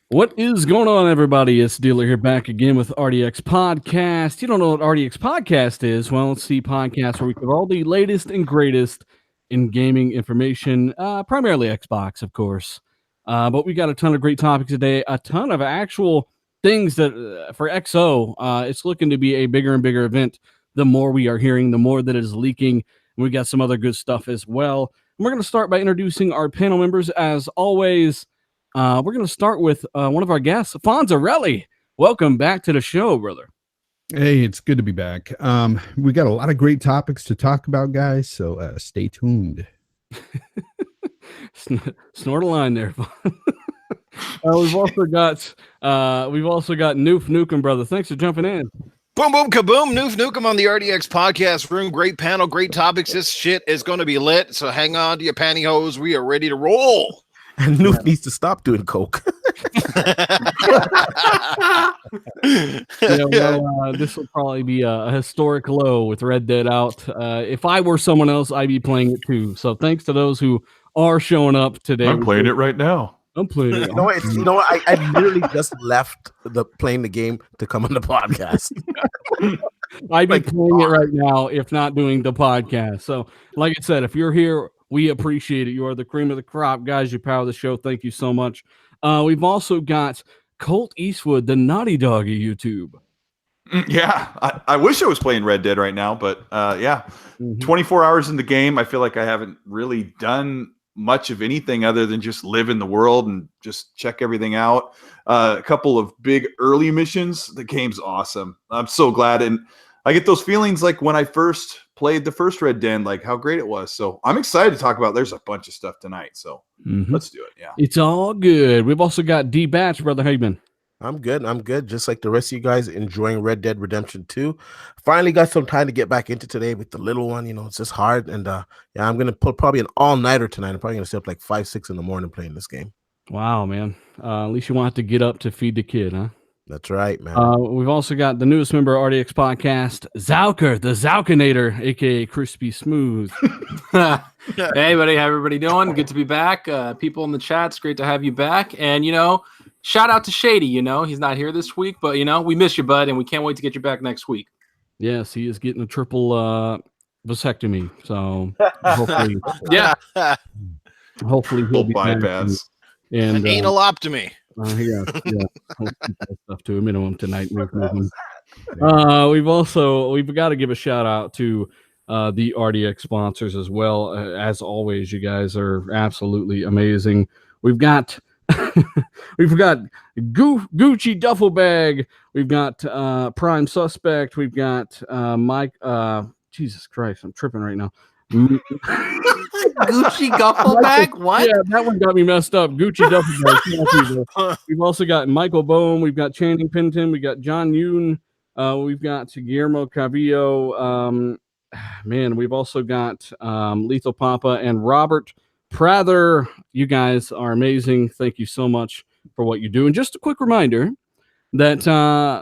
What is going on, everybody? It's Dealer here back again with RDX Podcast. You don't know what RDX Podcast is? Well, it's the podcast where we cover all the latest and greatest in gaming information, primarily Xbox, of course. But we got a ton of great topics today, a ton of actual things that for XO, it's looking to be a bigger and bigger event. The more we are hearing, the more that it is leaking. And we got some other good stuff as well. And we're going to start by introducing our panel members, as always. We're going to start with one of our guests, Fonzarelli. Welcome back to the show, brother. Hey, it's good to be back. We got a lot of great topics to talk about, guys, so stay tuned. Snort a line there. We've also got Noof Nukem, brother. Thanks for jumping in. Boom, boom, kaboom. Noof Nukem on the RDX podcast room. Great panel, great topics. This shit is going to be lit, so hang on to your pantyhose. We are ready to roll. And Noof needs to stop doing coke. This will probably be a historic low with Red Dead out. If I were someone else, I'd be playing it too. So thanks to those who are showing up today. I'm playing it right now. I'm playing it. You know what? I literally just left playing the game to come on the podcast. I'd be playing it right now, if not doing the podcast. So, like I said, if you're here, we appreciate it. You are the cream of the crop, guys. You power the show. Thank you so much. We've also got Colt Eastwood, the Naughty Dog of YouTube. Yeah, I wish I was playing Red Dead right now, but 24 hours in the game. I feel like I haven't really done much of anything other than just live in the world and just check everything out. A couple of big early missions. The game's awesome. I'm so glad. And I get those feelings like when I first played the first Red Dead, like how great it was. So I'm excited to talk about. There's a bunch of stuff tonight. So let's do it. Yeah. It's all good. We've also got D Batch, brother. How you been? I'm good. Just like the rest of you guys, enjoying Red Dead Redemption 2. Finally got some time to get back into today with the little one. You know, it's just hard. And I'm going to put probably an all-nighter tonight. I'm probably going to stay up like 5, 6 in the morning playing this game. Wow, man. At least you won't have to get up to feed the kid, huh? That's right, man. We've also got the newest member of RDX Podcast, Zauker, the Zaukinator, a.k.a. Crispy Smooth. Hey, buddy. How everybody doing? Good to be back. People in the chat, it's great to have you back. And, shout out to Shady. He's not here this week, but, we miss you, bud, and we can't wait to get you back next week. Yes, he is getting a triple vasectomy. So hopefully, hopefully he'll be bypass. And an analotomy. Yeah. Stuff to a minimum tonight. We've got to give a shout out to the RDX sponsors as well. As always, you guys are absolutely amazing. We've got Gucci duffel bag. We've got Prime Suspect. We've got Mike. Jesus Christ, I'm tripping right now. Gucci duffel bag? What? Yeah, that one got me messed up. Gucci duffel bag. We've also got Michael Bohm. We've got Channing Pinton. We got John Yoon. We've got Guillermo Cavillo. We've also got Lethal Papa and Robert Prather. You guys are amazing. Thank you so much for what you do. And just a quick reminder that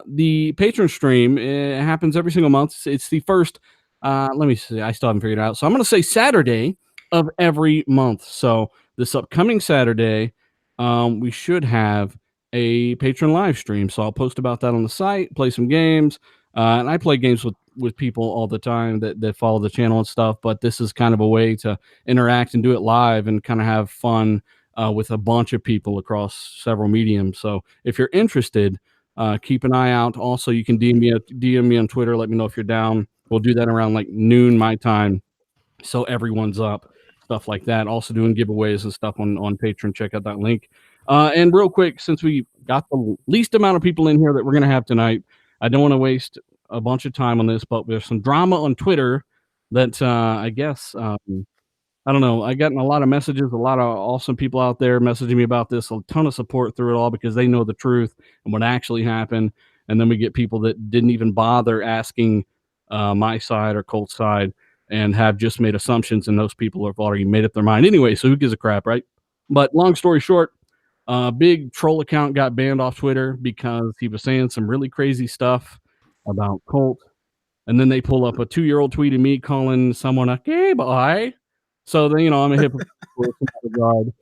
the patron stream happens every single month. It's the first. Let me see. I still haven't figured it out. So I'm going to say Saturday of every month. So this upcoming Saturday, we should have a patron live stream. So I'll post about that on the site, play some games. And I play games with people all the time that follow the channel and stuff. But this is kind of a way to interact and do it live and kind of have fun with a bunch of people across several mediums. So if you're interested, keep an eye out. Also, you can DM me on Twitter. Let me know if you're down. We'll do that around like noon my time, so everyone's up, stuff like that. Also doing giveaways and stuff on Patreon. Check out that link. And real quick, since we got the least amount of people in here that we're going to have tonight, I don't want to waste a bunch of time on this, but there's some drama on Twitter that I guess, I don't know. I gotten a lot of messages, a lot of awesome people out there messaging me about this, a ton of support through it all because they know the truth and what actually happened. And then we get people that didn't even bother asking my side or Colt's side and have just made assumptions, and those people have already made up their mind anyway, so who gives a crap, right? But long story short, big troll account got banned off Twitter because he was saying some really crazy stuff about Colt, and then they pull up a 2-year-old tweet of me calling someone a gay boy, So then, I'm a hypocrite in that regard.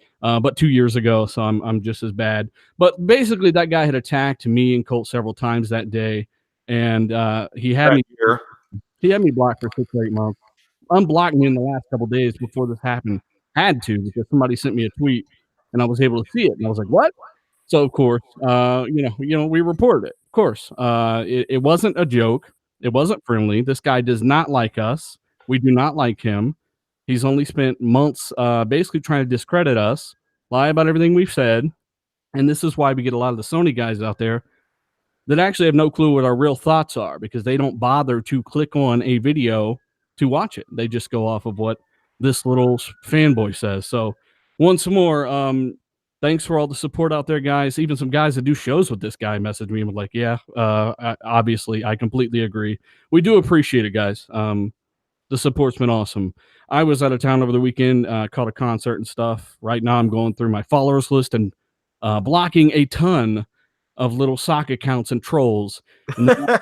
But 2 years ago, so I'm just as bad. But basically, that guy had attacked me and Colt several times that day, and he had me blocked for 6 or 8 months. Unblocked me in the last couple days before this happened. Had to, because somebody sent me a tweet, and I was able to see it, and I was like, "What?" So of course, we reported it. Of course, it wasn't a joke. It wasn't friendly. This guy does not like us. We do not like him. He's only spent months basically trying to discredit us, lie about everything we've said, and this is why we get a lot of the Sony guys out there that actually have no clue what our real thoughts are, because they don't bother to click on a video to watch it. They just go off of what this little fanboy says. So once more, thanks for all the support out there, guys. Even some guys that do shows with this guy messaged me and were like, yeah, obviously, I completely agree. We do appreciate it, guys. The support's been awesome. I was out of town over the weekend, caught a concert and stuff. Right now I'm going through my followers list and blocking a ton of little sock accounts and trolls. And I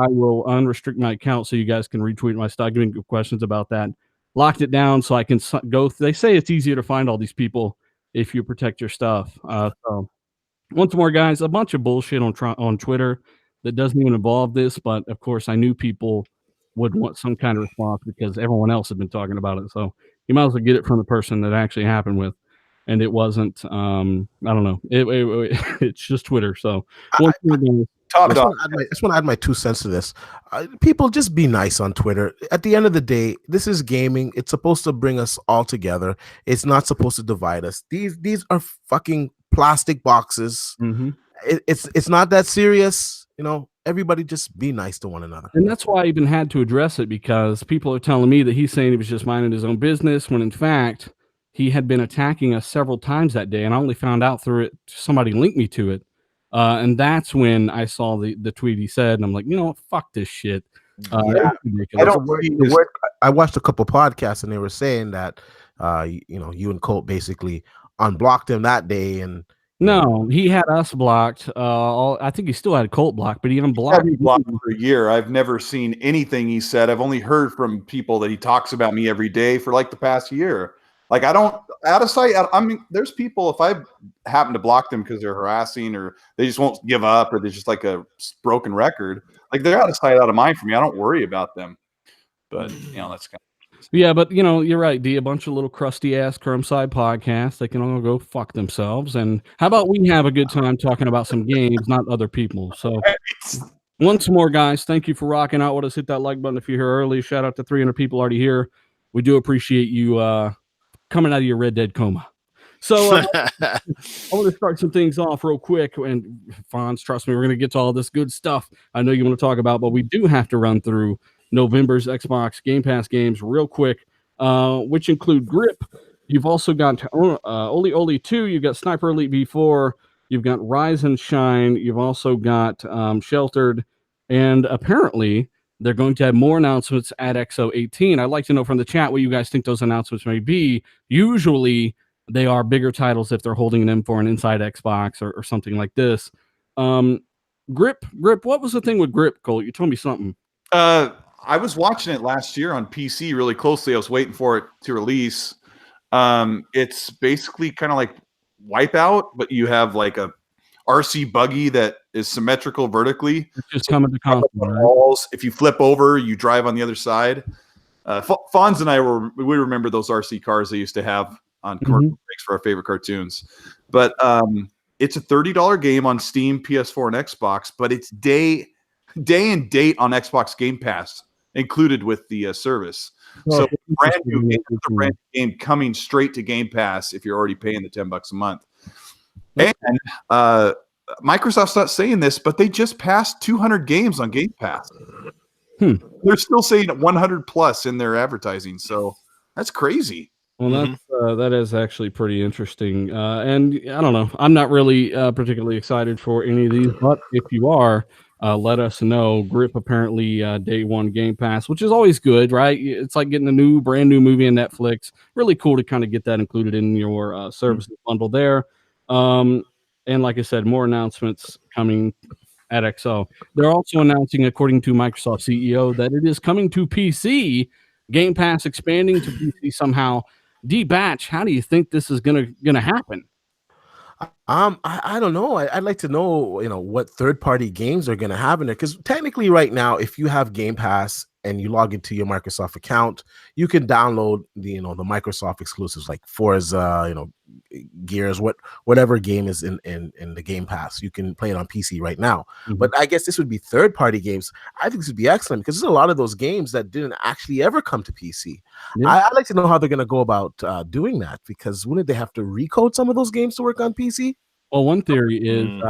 will unrestrict my account so you guys can retweet my stuff, giving questions about that. Locked it down so I can go. They say it's easier to find all these people if you protect your stuff. So once more, guys, a bunch of bullshit on Twitter that doesn't even involve this, but of course I knew people would want some kind of response because everyone else had been talking about it. So you might as well get it from the person that actually happened with. And it wasn't, I don't know. It's just Twitter. So I just want to add my 2 cents to this. People, just be nice on Twitter. At the end of the day, this is gaming. It's supposed to bring us all together. It's not supposed to divide us. These are fucking plastic boxes. Mm-hmm. It's not that serious. Everybody just be nice to one another. And that's why I even had to address it, because people are telling me that he's saying he was just minding his own business, when in fact he had been attacking us several times that day, and I only found out through it. Somebody linked me to it. And that's when I saw the tweet he said, and I'm like, fuck this shit. I watched a couple podcasts, and they were saying that, you and Colt basically unblocked him that day. And no, he had us blocked. I think he still had Colt blocked, but he unblocked me blocked for a year. I've never seen anything he said. I've only heard from people that he talks about me every day for like the past year. Like, I don't, out of sight. I mean, there's people, if I happen to block them because they're harassing or they just won't give up or they're just like a broken record, like they're out of sight, out of mind for me. I don't worry about them. But, that's kind of. Yeah, but, you're right, D. A bunch of little crusty ass Crumbside podcasts. They can all go fuck themselves. And how about we have a good time talking about some games, not other people? So once more, guys, thank you for rocking out with us. Hit that like button if you're here early. Shout out to 300 people already here. We do appreciate you coming out of your Red Dead coma. So I want to start some things off real quick. And Fonz, trust me, we're going to get to all this good stuff I know you want to talk about, but we do have to run through November's Xbox Game Pass games real quick, which include Grip. You've also got Oli 2. You've got Sniper Elite V4. You've got Rise and Shine. You've also got Sheltered. And apparently they're going to have more announcements at XO18. I'd like to know from the chat what you guys think those announcements may be. Usually they are bigger titles if they're holding them for an Inside Xbox or something like this. Grip, what was the thing with Grip, Colt? You told me something. I was watching it last year on PC really closely. I was waiting for it to release. It's basically kind of like Wipeout, but you have like a RC buggy that is symmetrical vertically. It's just coming to console, right? If you flip over, you drive on the other side. Fonz and I we remember those RC cars they used to have on commercial breaks for our favorite cartoons. But it's a $30 game on Steam, PS4, and Xbox, but it's day and date on Xbox Game Pass included with the service. So brand new game coming straight to Game Pass if you're already paying the $10 a month. And Microsoft's not saying this, but they just passed 200 games on Game Pass. They're still saying 100 plus in their advertising, so that's crazy. Well, that is actually pretty interesting. And I don't know. I'm not really particularly excited for any of these, but if you are, let us know. Grip apparently day one Game Pass, which is always good, right? It's like getting a brand new movie on Netflix. Really cool to kind of get that included in your services bundle there. And like I said, more announcements coming at XO. They're also announcing, according to Microsoft CEO, that it is coming to PC Game Pass expanding to PC somehow. D-Batch, how do you think this is gonna happen? I don't know. I'd like to know, what third-party games are going to have in there. Because technically, right now, if you have Game Pass and you log into your Microsoft account, you can download the Microsoft exclusives like Forza, Gears, whatever game is in the Game Pass. You can play it on PC right now. Mhm. But I guess this would be third-party games. I think this would be excellent because there's a lot of those games that didn't actually ever come to PC. Yeah. I'd like to know how they're going to go about doing that, because wouldn't they have to recode some of those games to work on PC? Well, one theory is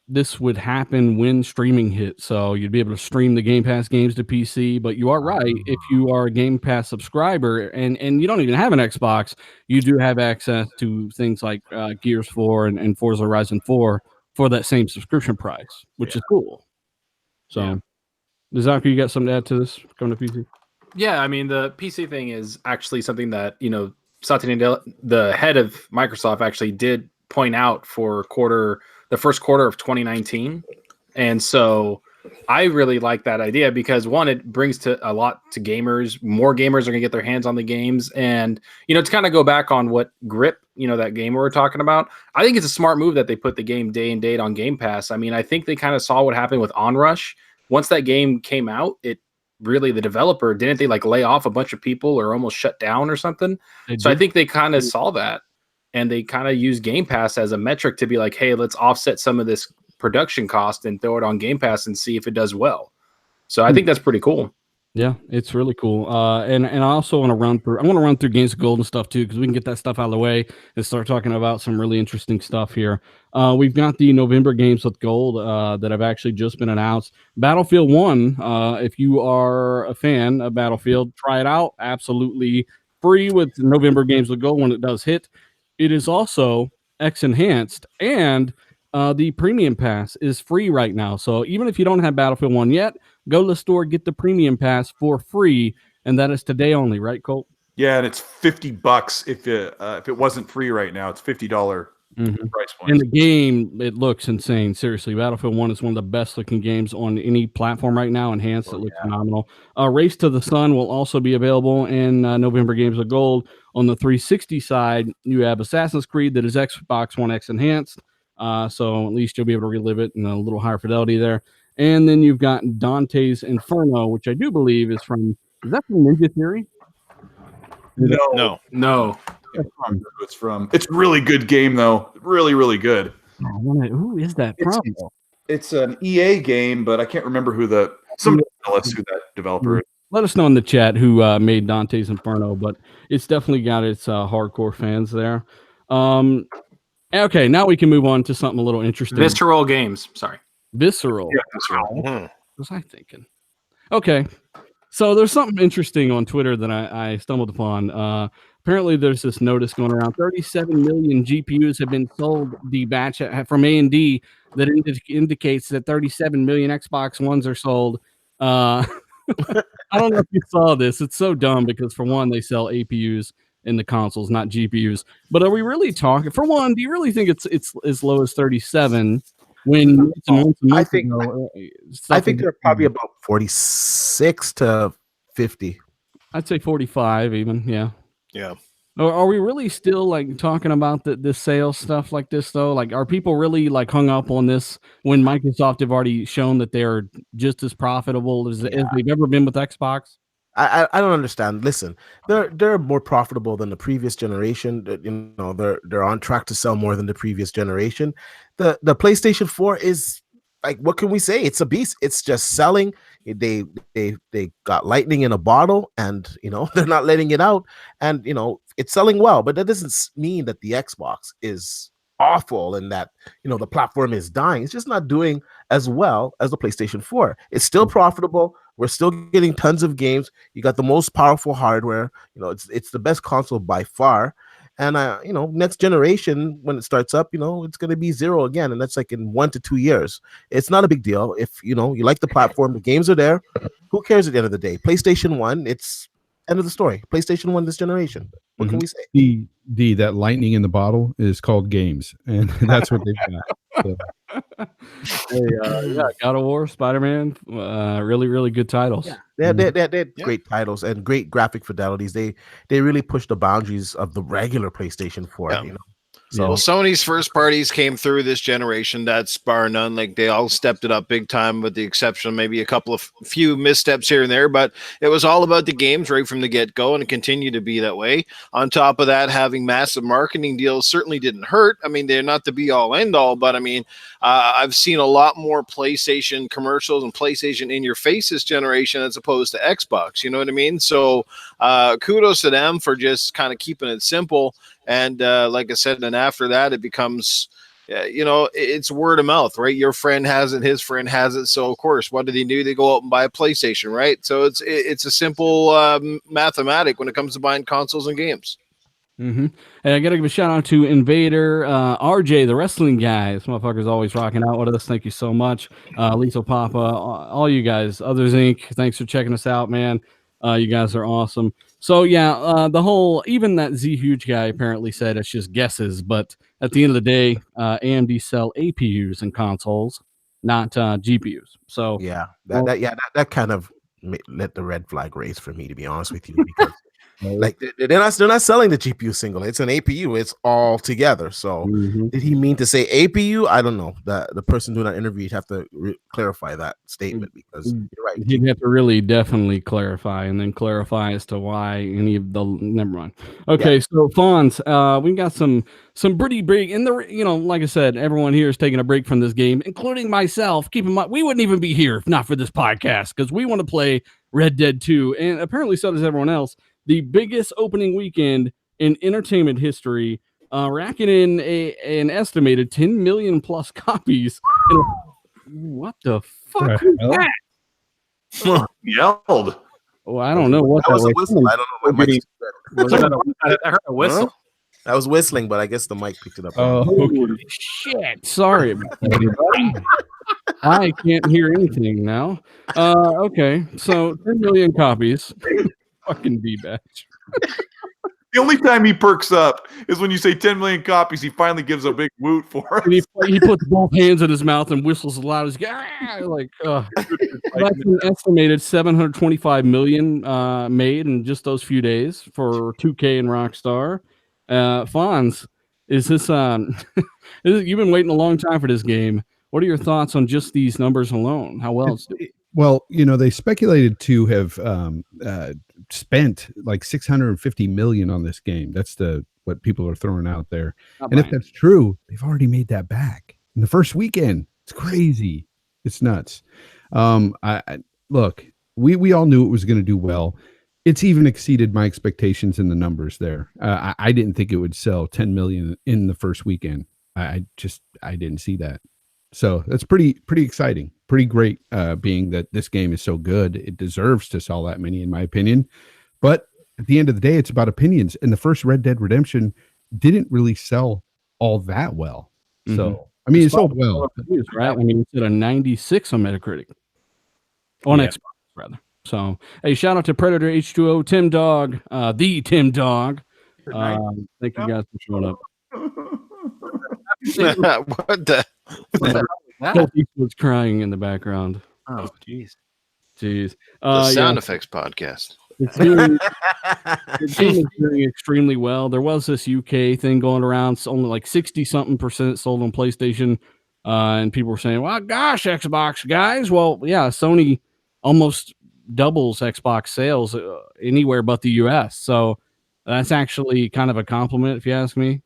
this would happen when streaming hit. So you'd be able to stream the Game Pass games to PC. But you are right. If you are a Game Pass subscriber and you don't even have an Xbox, you do have access to things like Gears 4 and Forza Horizon 4 for that same subscription price, which is cool. So, Zaka, you got something to add to this coming to PC? Yeah, I mean, the PC thing is actually something that, Satya Nadella, the head of Microsoft, actually did point out for the first quarter of 2019. And so I really like that idea because, one, it brings a lot to gamers. More gamers are going to get their hands on the games. And, to kind of go back on what Grip, that game we were talking about, I think it's a smart move that they put the game day and date on Game Pass. I mean, I think they kind of saw what happened with Onrush. Once that game came out, the developer, didn't they lay off a bunch of people or almost shut down or something? So I think they kind of saw that. And they kind of use Game Pass as a metric to be like, hey, let's offset some of this production cost and throw it on Game Pass and see if it does well. So I think that's pretty cool. Yeah, it's really cool. And I also want to run through Games of Gold and stuff too, because we can get that stuff out of the way and start talking about some really interesting stuff here. We've got the November games with gold that have actually just been announced. Battlefield 1, if you are a fan of Battlefield, try it out. Absolutely free with November games with gold when it does hit. It is also X enhanced, and the premium pass is free right now. So even if you don't have Battlefield 1 yet, go to the store, get the premium pass for free, and that is today only, right, Colt? Yeah, and it's $50 if it wasn't free right now. It's $50 price point. And the game, it looks insane. Seriously, Battlefield 1 is one of the best looking games on any platform right now. Enhanced, it looks phenomenal. Race to the Sun will also be available in November Games of Gold. On the 360 side, you have Assassin's Creed that is Xbox One X enhanced. So at least you'll be able to relive it in a little higher fidelity there. And then you've got Dante's Inferno, which I do believe is from Ninja Theory? No. It's from. It's a really good game though. Really, really good. Who is that from? It's an EA game, but I can't remember somebody tell us who that developer is. Let us know in the chat who made Dante's Inferno, but it's definitely got its hardcore fans there. Okay, now we can move on to something a little interesting. Visceral Games. Sorry. Visceral. Yeah, Visceral. What was I thinking? Okay. So there's something interesting on Twitter that I stumbled upon. Apparently there's this notice going around. 37 million GPUs have been sold, the batch from A&D, that indicates that 37 million Xbox Ones are sold. I don't know if you saw this. It's so dumb because, for one, they sell APUs in the consoles, not GPUs. But are we really talking? For one, do you really think it's as low as 37? When I think they're probably about 46 to 50. I'd say 45 even. Yeah. Are we really still talking about this sales stuff like this though? Are people really hung up on this when Microsoft have already shown that they're just as profitable as they've ever been with Xbox? I don't understand. Listen, they're more profitable than the previous generation. They're on track to sell more than the previous generation. The PlayStation 4 is what can we say? It's a beast. It's just selling. They got lightning in a bottle, and they're not letting it out, and it's selling well. But that doesn't mean that the Xbox is awful and that the platform is dying. It's just not doing as well as the PlayStation 4. It's still profitable. We're still getting tons of games. You got the most powerful hardware. It's the best console by far. And next generation, when it starts up, it's going to be zero again, and that's in 1 to 2 years. It's not a big deal if you like the platform. The games are there. Who cares at the end of the day? PlayStation 1, it's end of the story. PlayStation 1 this generation. What can we say? That lightning in the bottle is called games, and that's what they've got. So, Yeah, God of War, Spider-Man, really, really good titles. Yeah, they're great titles and great graphic fidelities. They really push the boundaries of the regular PlayStation 4. Yeah. You know, So well, Sony's first parties came through this generation. That's bar none. Like they all stepped it up big time, with the exception of maybe a couple of few missteps here and there. But it was all about the games right from the get go, and it continued to be that way. On top of that, having massive marketing deals certainly didn't hurt. I mean, they're not the be all end all, but I mean, I've seen a lot more PlayStation commercials and PlayStation in your face this generation as opposed to Xbox. You know what I mean? So kudos to them for just kind of keeping it simple. And like I said, and after that, it becomes, it's word of mouth, right? Your friend has it, his friend has it. So of course, what do? They go out and buy a PlayStation, right? So it's a simple mathematic when it comes to buying consoles and games. Mm-hmm. And I gotta give a shout out to Invader, RJ, the wrestling guy. This motherfucker's always rocking out with us. Thank you so much, Lethal Papa, all you guys, Others Inc. Thanks for checking us out, man. You guys are awesome. So yeah, the whole, even that Z Huge guy apparently said it's just guesses, but at the end of the day, AMD sell APUs and consoles, not GPUs. So that kind of let the red flag raise for me, to be honest with you, because like they're not selling the GPU single. It's an APU. It's all together. So did he mean to say APU? I don't know. The person doing that interview, you'd have to clarify that statement, because you're right. You'd have to really definitely clarify, and then clarify as to why any of the. Never mind. Okay, so Fonz, we got some pretty big. And like I said, everyone here is taking a break from this game, including myself. Keep in mind, we wouldn't even be here if not for this podcast, because we want to play Red Dead 2, and apparently so does everyone else. The biggest opening weekend in entertainment history, racking in an estimated 10 million plus copies. What the fuck was that? Yelled. Well, I don't know what that was. A whistle. I don't know. I heard a whistle. Huh? I was whistling, but I guess the mic picked it up. Oh, okay. Shit! Sorry about that, everybody. I can't hear anything now. Okay, so 10 million copies. Fucking D-batch. The only time he perks up is when you say 10 million copies. He finally gives a big woot for us. And he puts both hands in his mouth and whistles as loud as that's an estimated 725 million made in just those few days for 2K and Rockstar. Fonz, is this you've been waiting a long time for this game. What are your thoughts on just these numbers alone? How well it's doing? Well, they speculated to have spent like 650 million on this game. That's what people are throwing out there. And if that's true, they've already made that back in the first weekend. It's crazy. It's nuts. Look, we all knew it was going to do well. It's even exceeded my expectations in the numbers there. I didn't think it would sell 10 million in the first weekend. I didn't see that. So that's pretty exciting, pretty great, being that this game is so good. It deserves to sell that many, in my opinion. But at the end of the day, it's about opinions. And the first Red Dead Redemption didn't really sell all that well. Mm-hmm. So, I mean, it sold well. Right? I mean, it's at a 96 on Metacritic. On Xbox, rather. So, hey, shout out to Predator H2O, Tim Dog, the Tim Dog. Thank you guys for showing up. What the? Kofi was crying in the background. Oh, jeez. The sound effects podcast. It's doing extremely well. There was this UK thing going around. It's only like 60-something% sold on PlayStation. And people were saying, well, gosh, Xbox guys. Well, yeah, Sony almost doubles Xbox sales anywhere but the US. So that's actually kind of a compliment, if you ask me.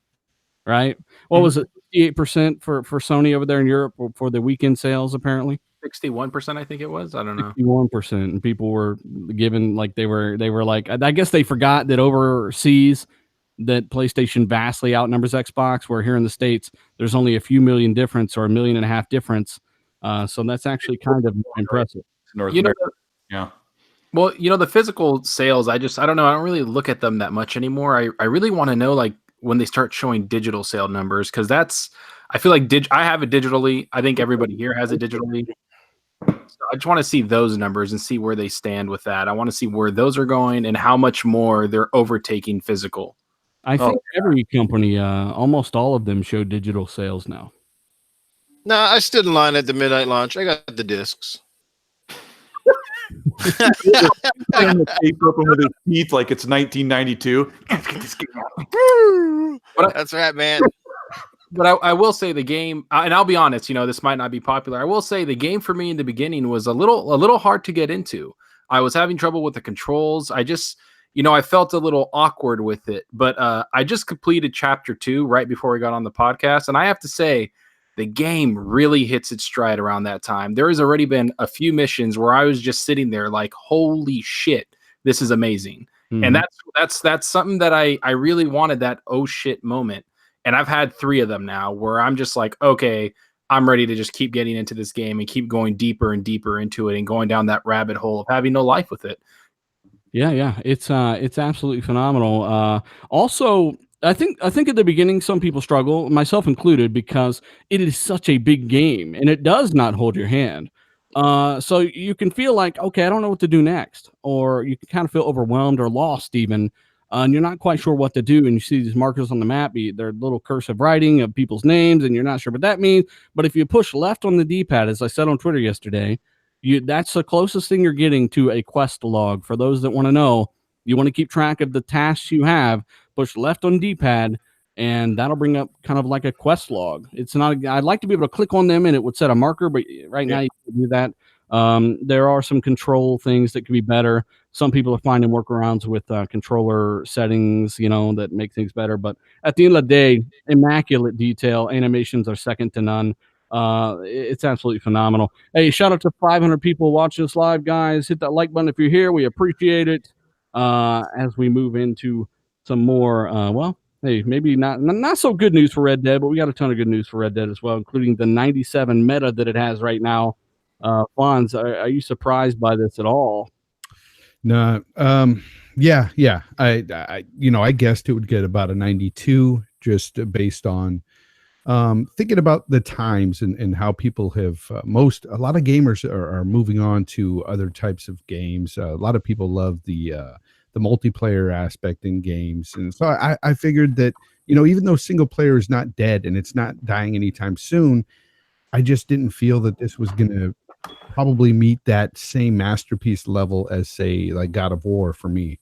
Right? What was it? 68% for Sony over there in Europe for the weekend sales, apparently. 61%, I think it was. I don't know. 61%, and people were given like they were like, I guess they forgot that overseas that PlayStation vastly outnumbers Xbox, where here in the States there's only a few million difference or 1.5 million difference. So that's actually kind of impressive. North America. Yeah. Well, the physical sales, I don't know. I don't really look at them that much anymore. I really want to know, like, when they start showing digital sale numbers, because I feel like I have it digitally. I think everybody here has it digitally. So I just want to see those numbers and see where they stand with that. I want to see where those are going and how much more they're overtaking physical. I think every company, almost all of them, show digital sales now. No, I stood in line at the midnight launch. I got the discs. The tape open with his teeth like it's 1992. Let's get this game out. That's right, man. But I will say the game, and I'll be honest, this might not be popular. I will say the game for me in the beginning was a little hard to get into. I was having trouble with the controls. I just, I felt a little awkward with it. But I just completed Chapter 2 right before we got on the podcast, and I have to say, the game really hits its stride around that time. There has already been a few missions where I was just sitting there like, holy shit, this is amazing. Mm-hmm. And that's something that I really wanted, that oh shit moment. And I've had 3 of them now where I'm just like, okay, I'm ready to just keep getting into this game and keep going deeper and deeper into it and going down that rabbit hole of having no life with it. Yeah. It's absolutely phenomenal. Also, I think at the beginning, some people struggle, myself included, because it is such a big game and it does not hold your hand. So you can feel like, okay, I don't know what to do next, or you can kind of feel overwhelmed or lost even, and you're not quite sure what to do. And you see these markers on the map, they're little cursive writing of people's names, and you're not sure what that means. But if you push left on the D-pad, as I said on Twitter yesterday, that's the closest thing you're getting to a quest log. For those that want to know, you want to keep track of the tasks you have. Push left on D-pad, and that'll bring up kind of like a quest log. It's not. I'd like to be able to click on them, and it would set a marker, but right now you can do that. There are some control things that can be better. Some people are finding workarounds with controller settings, that make things better. But at the end of the day, immaculate detail. Animations are second to none. It's absolutely phenomenal. Hey, shout out to 500 people watching us live, guys. Hit that like button if you're here. We appreciate it. As we move into some more, hey, maybe not so good news for Red Dead, but we got a ton of good news for Red Dead as well, including the 97 meta that it has right now. Fonz, are you surprised by this at all? No. Yeah. I guessed it would get about a 92 just based on thinking about the times and how people have a lot of gamers are moving on to other types of games. A lot of people love the multiplayer aspect in games. And so I figured that, even though single player is not dead and it's not dying anytime soon, I just didn't feel that this was going to probably meet that same masterpiece level as, say, like God of War for me,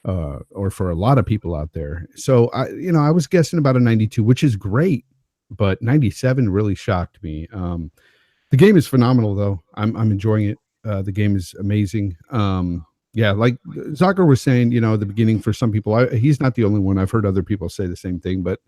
or for a lot of people out there. So I was guessing about a 92, which is great, but 97 really shocked me. The game is phenomenal though. I'm enjoying it. The game is amazing. Yeah, like Zucker was saying, at the beginning, for some people, he's not the only one. I've heard other people say the same thing, but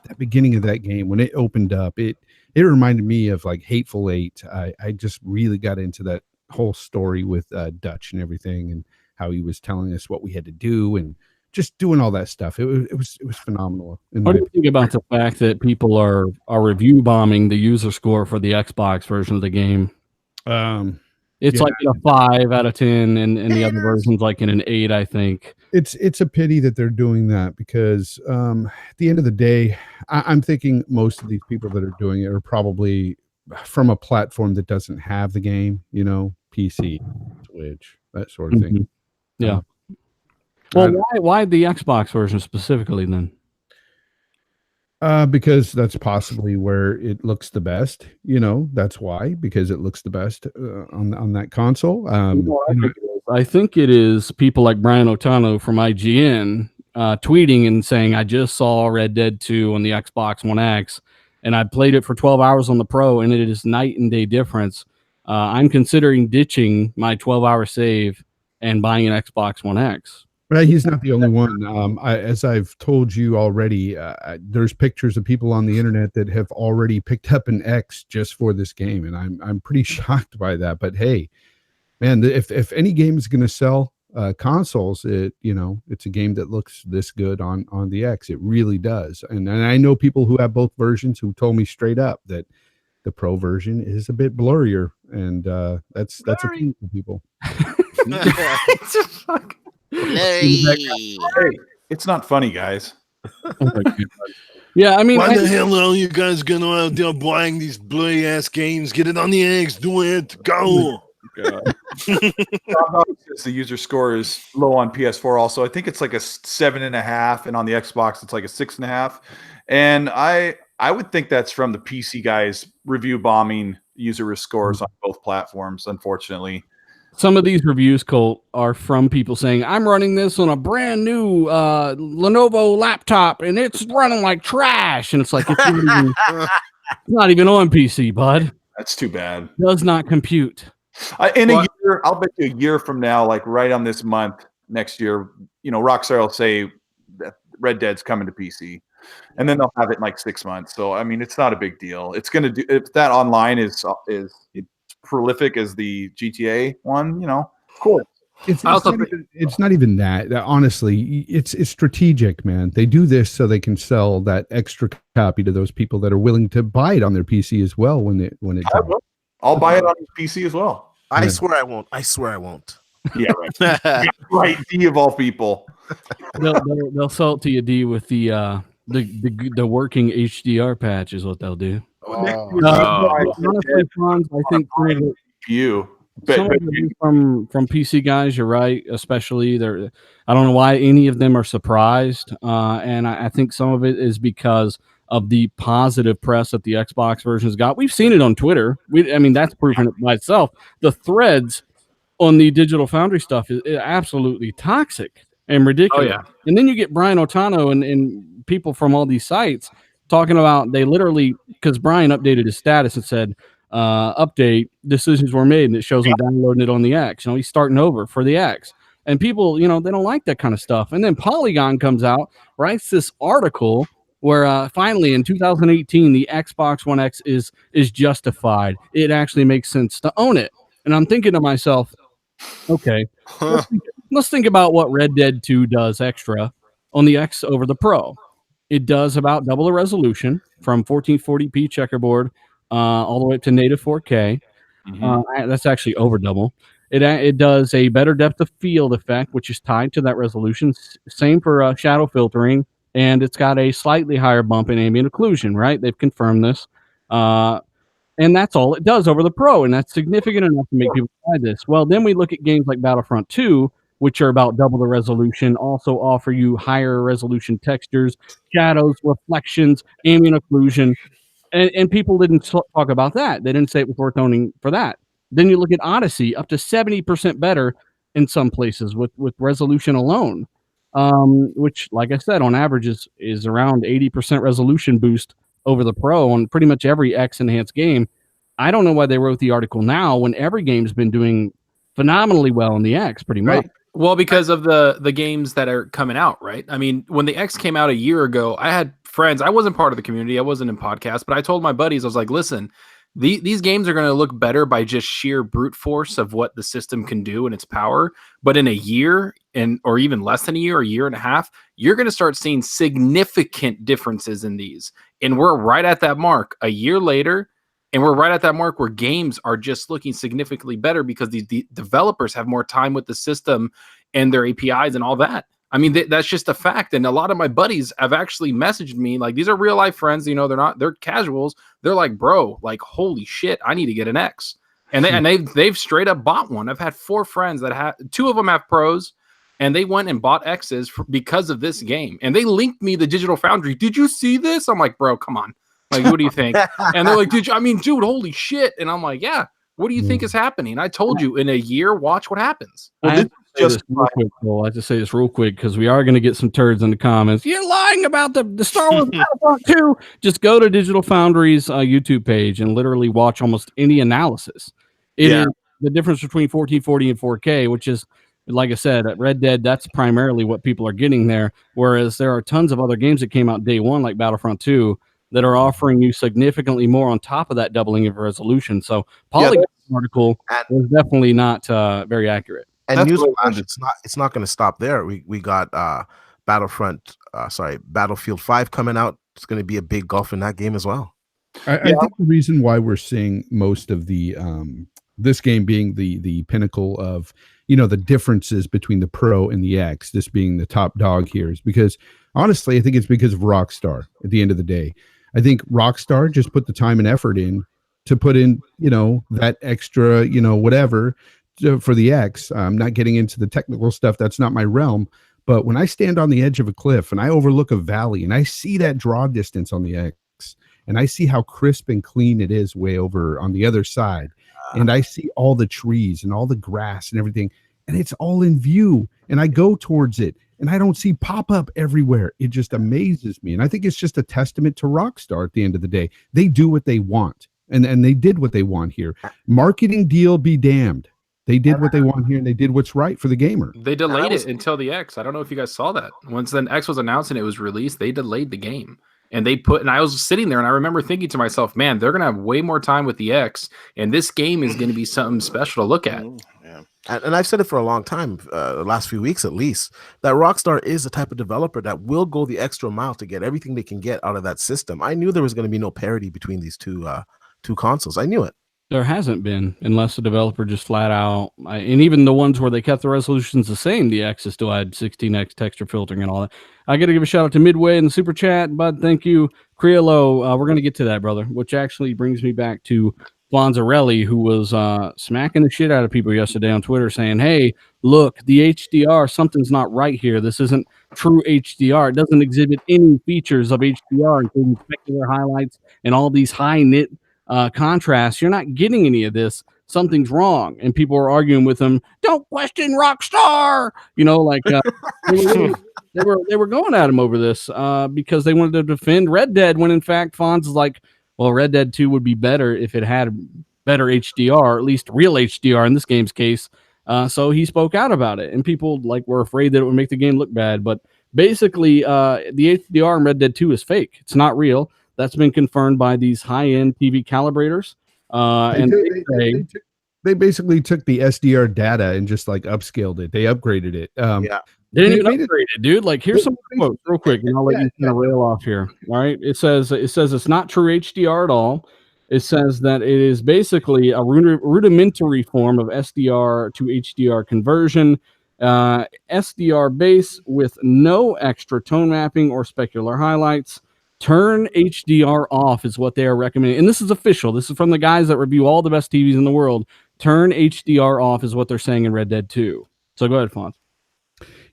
that beginning of that game, when it opened up, it reminded me of like Hateful Eight. I just really got into that whole story with Dutch and everything, and how he was telling us what we had to do and just doing all that stuff. It was phenomenal. What do you think about the fact that people are review bombing the user score for the Xbox version of the game? It's like a 5 out of 10, and the other version's like in an 8, I think. It's a pity that they're doing that, because at the end of the day, I'm thinking most of these people that are doing it are probably from a platform that doesn't have the game, PC, Switch, that sort of thing. Mm-hmm. Yeah. Well, why the Xbox version specifically then? Because that's possibly where it looks the best. That's why, because it looks the best on that console. I think it is people like Brian Otano from IGN tweeting and saying, I just saw Red Dead 2 on the Xbox One X, and I played it for 12 hours on the Pro, and it is night and day difference. I'm considering ditching my 12-hour save and buying an Xbox One X. But he's not the only one. As I've told you already, there's pictures of people on the internet that have already picked up an X just for this game, and I'm pretty shocked by that. But hey, man, if any game is going to sell consoles, it's a game that looks this good on the X. It really does. And I know people who have both versions who told me straight up that the Pro version is a bit blurrier, and that's a thing for people. It's a fuck. Hey, it's not funny, guys. Yeah, I mean, why the hell are you guys going out there buying these blurry ass games? Get it on the X, do it, go. The user score is low on PS4. Also, I think it's like a 7.5, and on the Xbox it's like a 6.5. And I I would think that's from the PC guys review bombing user scores on both platforms, unfortunately. Some of these reviews, Colt, are from people saying, I'm running this on a brand new Lenovo laptop, and it's running like trash. And it's like, it's not even on PC, bud. That's too bad. Does not compute. In a year, I'll bet you a year from now, like right on this month, next year, Rockstar will say that Red Dead's coming to PC. And then they'll have it in like 6 months. So, I mean, it's not a big deal. It's going to do, if that online is prolific as the GTA one, of course. It's not even that. Honestly, it's strategic, man. They do this so they can sell that extra copy to those people that are willing to buy it on their PC as well when it comes. I'll buy it on PC as well. I swear I won't. I swear I won't. Yeah, right. Right, D of all people. They'll sell it to you, D, with the working HDR patch is what they'll do. Honestly, Franz, I think some of it from PC guys, you're right. Especially I don't know why any of them are surprised, and I think some of it is because of the positive press that the Xbox version's got. We've seen it on Twitter. That's proven it by itself. The threads on the Digital Foundry stuff is absolutely toxic and ridiculous. Oh, yeah. And then you get Brian Otano and people from all these sites talking about, they literally, because Brian updated his status and said, update, decisions were made, and it shows him downloading it on the X. He's starting over for the X. And people, they don't like that kind of stuff. And then Polygon comes out, writes this article where finally in 2018, the Xbox One X is justified. It actually makes sense to own it. And I'm thinking to myself, okay, let's think about what Red Dead 2 does extra on the X over the Pro. It does about double the resolution from 1440p checkerboard all the way up to native 4K. That's actually over double. It does a better depth of field effect, which is tied to that resolution. Same for shadow filtering, and it's got a slightly higher bump in ambient occlusion, right? They've confirmed this. And that's all it does over the Pro, and that's significant enough to make people buy this. Well, then we look at games like Battlefront 2, which are about double the resolution, also offer you higher resolution textures, shadows, reflections, ambient occlusion, and people didn't talk about that. They didn't say it was worth owning for that. Then you look at Odyssey, up to 70% better in some places with resolution alone, which, like I said, on average is around 80% resolution boost over the Pro on pretty much every X enhanced game. I don't know why they wrote the article now when every game's been doing phenomenally well on the X, pretty much. Well, because of the games that are coming out, right? I mean, when the X came out a year ago, I had friends. I wasn't part of the community. I wasn't in podcasts, but I told my buddies, I was like, listen, these games are going to look better by just sheer brute force of what the system can do and its power. But in a year, or even less than a year and a half, you're going to start seeing significant differences in these. And we're right at that mark a year later. And we're right at that mark where games are just looking significantly better because the developers have more time with the system and their APIs and all that. I mean, that's just a fact. And a lot of my buddies have actually messaged me, like, these are real life friends, they're casuals. They're like, bro, like, holy shit, I need to get an X. And they've straight up bought one. I've had 4 friends that two of them have Pros, and they went and bought X's because of this game. And they linked me the Digital Foundry. Did you see this? I'm like, bro, come on. Like, what do you think? And they're like, dude, holy shit. And I'm like, yeah, what do you think is happening? I told you, in a year, watch what happens. Well, I just say this real quick because we are going to get some turds in the comments. You're lying about the Star Wars Battlefront 2. Just go to Digital Foundry's YouTube page and literally watch almost any analysis. It is the difference between 1440 and 4K, which is, like I said, at Red Dead, that's primarily what people are getting there. Whereas there are tons of other games that came out day one, like Battlefront 2, that are offering you significantly more on top of that doubling of resolution. So Polygon's article was definitely not very accurate. And newsflash, it's not going to stop there. We got Battlefield 5 coming out. It's going to be a big gulf in that game as well. I think the reason why we're seeing most of the this game being the pinnacle of the differences between the Pro and the X, this being the top dog here, is because honestly, I think it's because of Rockstar. At the end of the day, I think Rockstar just put the time and effort in to put in that extra whatever for the X. I'm not getting into the technical stuff. That's not my realm. But when I stand on the edge of a cliff and I overlook a valley and I see that draw distance on the X, and I see how crisp and clean it is way over on the other side, and I see all the trees and all the grass and everything, and it's all in view, and I go towards it, and I don't see pop-up everywhere. It just amazes me, and I think it's just a testament to Rockstar at the end of the day. They do what they want, and they did what they want here. Marketing deal be damned. They did what they want here, and they did what's right for the gamer. They delayed it until the X. I don't know if you guys saw that. Once the X was announced and it was released, they delayed the game. And I was sitting there and I remember thinking to myself, man, they're going to have way more time with the X, and this game is going to be something special to look at. Yeah. And I've said it for a long time, the last few weeks at least, that Rockstar is the type of developer that will go the extra mile to get everything they can get out of that system. I knew there was going to be no parity between these two consoles. I knew it. There hasn't been, unless the developer just flat out, and even the ones where they kept the resolutions the same, the X still had 16x texture filtering and all that. I got to give a shout out to Midway in the super chat, bud. Thank you, Criollo. We're going to get to that, brother, which actually brings me back to Fonzarelli, who was smacking the shit out of people yesterday on Twitter saying, hey, look, the HDR, something's not right here. This isn't true HDR. It doesn't exhibit any features of HDR, including specular highlights and all these high-nit contrast. You're not getting any of this. Something's wrong. And people are arguing with him. Don't question Rockstar. You know, like they were going at him over this because they wanted to defend Red Dead when in fact Fonz is like, well, Red Dead 2 would be better if it had better HDR, or at least real HDR in this game's case. So he spoke out about it, and people like were afraid that it would make the game look bad. But basically, the HDR in Red Dead 2 is fake. It's not real. That's been confirmed by these high-end TV calibrators. They basically took the SDR data and just like upscaled it. They upgraded it. They didn't even upgrade it, dude. Like, here's some quotes real quick, and I'll let you kind of rail off here. All right. It says it's not true HDR at all. It says that it is basically a rudimentary form of SDR to HDR conversion. SDR base with no extra tone mapping or specular highlights. Turn HDR off is what they are recommending. And this is official. This is from the guys that review all the best TVs in the world. Turn HDR off is what they're saying in Red Dead 2. So go ahead, Fonz.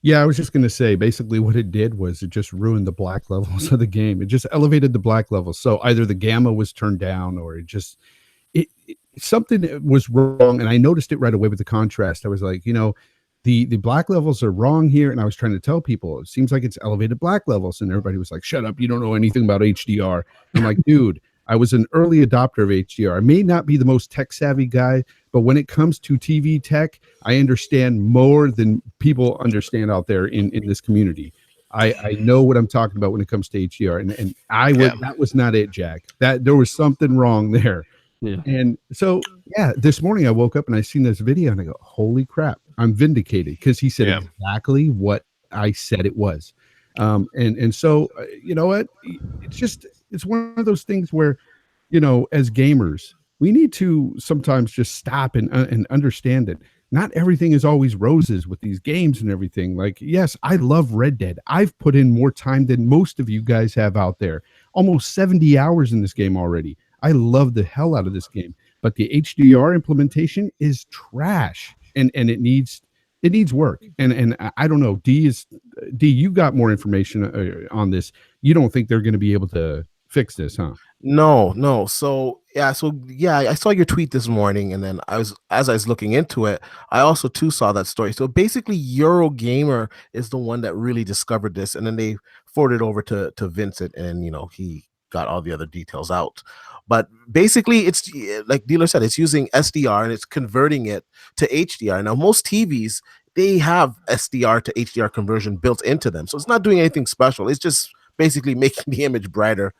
Yeah, I was just going to say, basically what it did was it just ruined the black levels of the game. It just elevated the black levels. So either the gamma was turned down or something was wrong. And I noticed it right away with the contrast. I was like, the black levels are wrong here. And I was trying to tell people, it seems like it's elevated black levels. And everybody was like, shut up. You don't know anything about HDR. I'm like, dude, I was an early adopter of HDR. I may not be the most tech savvy guy, but when it comes to TV tech, I understand more than people understand out there in this community. I know what I'm talking about when it comes to HDR. And that was not it, Jack. That there was something wrong there. Yeah. And so, this morning I woke up and I seen this video and I go, holy crap, I'm vindicated, because he said exactly what I said it was. And so, you know what? It's one of those things where, as gamers, we need to sometimes just stop and understand that not everything is always roses with these games and everything. Like, yes, I love Red Dead. I've put in more time than most of you guys have out there. Almost 70 hours in this game already. I love the hell out of this game, but the HDR implementation is trash, and it needs work. And I don't know, D, you got more information on this. You don't think they're going to be able to fix this, huh? No. So I saw your tweet this morning, and then as I was looking into it, I also too saw that story. So basically, Eurogamer is the one that really discovered this, and then they forwarded over to Vincent, and he got all the other details out. But basically, it's like Dealer said, it's using SDR and it's converting it to HDR. Now, most TVs, they have SDR to HDR conversion built into them, so it's not doing anything special. It's just basically making the image brighter.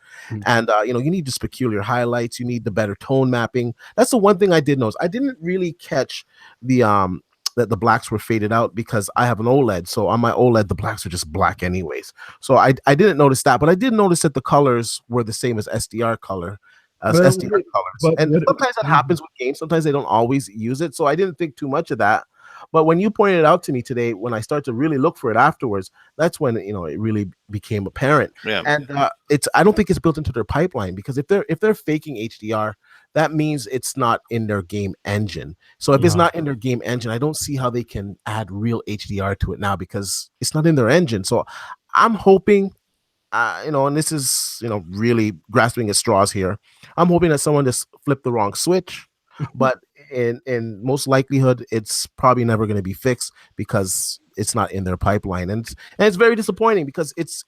And you need the specular highlights, you need the better tone mapping. That's the one thing I did notice. I didn't really catch that the blacks were faded out because I have an OLED. So on my OLED, the blacks are just black anyways. So I didn't notice that, but I did notice that the colors were the same as SDR colors. And sometimes that happens with games. Sometimes they don't always use it. So I didn't think too much of that. But when you pointed it out to me today, when I started to really look for it afterwards, that's when it really became apparent. Yeah. And I don't think it's built into their pipeline, because if they're faking HDR, that means it's not in their game engine. So if it's not in their game engine, I don't see how they can add real HDR to it now, because it's not in their engine. So I'm hoping and this is, really grasping at straws here. I'm hoping that someone just flipped the wrong switch, but in most likelihood, it's probably never going to be fixed because it's not in their pipeline, and it's very disappointing because it's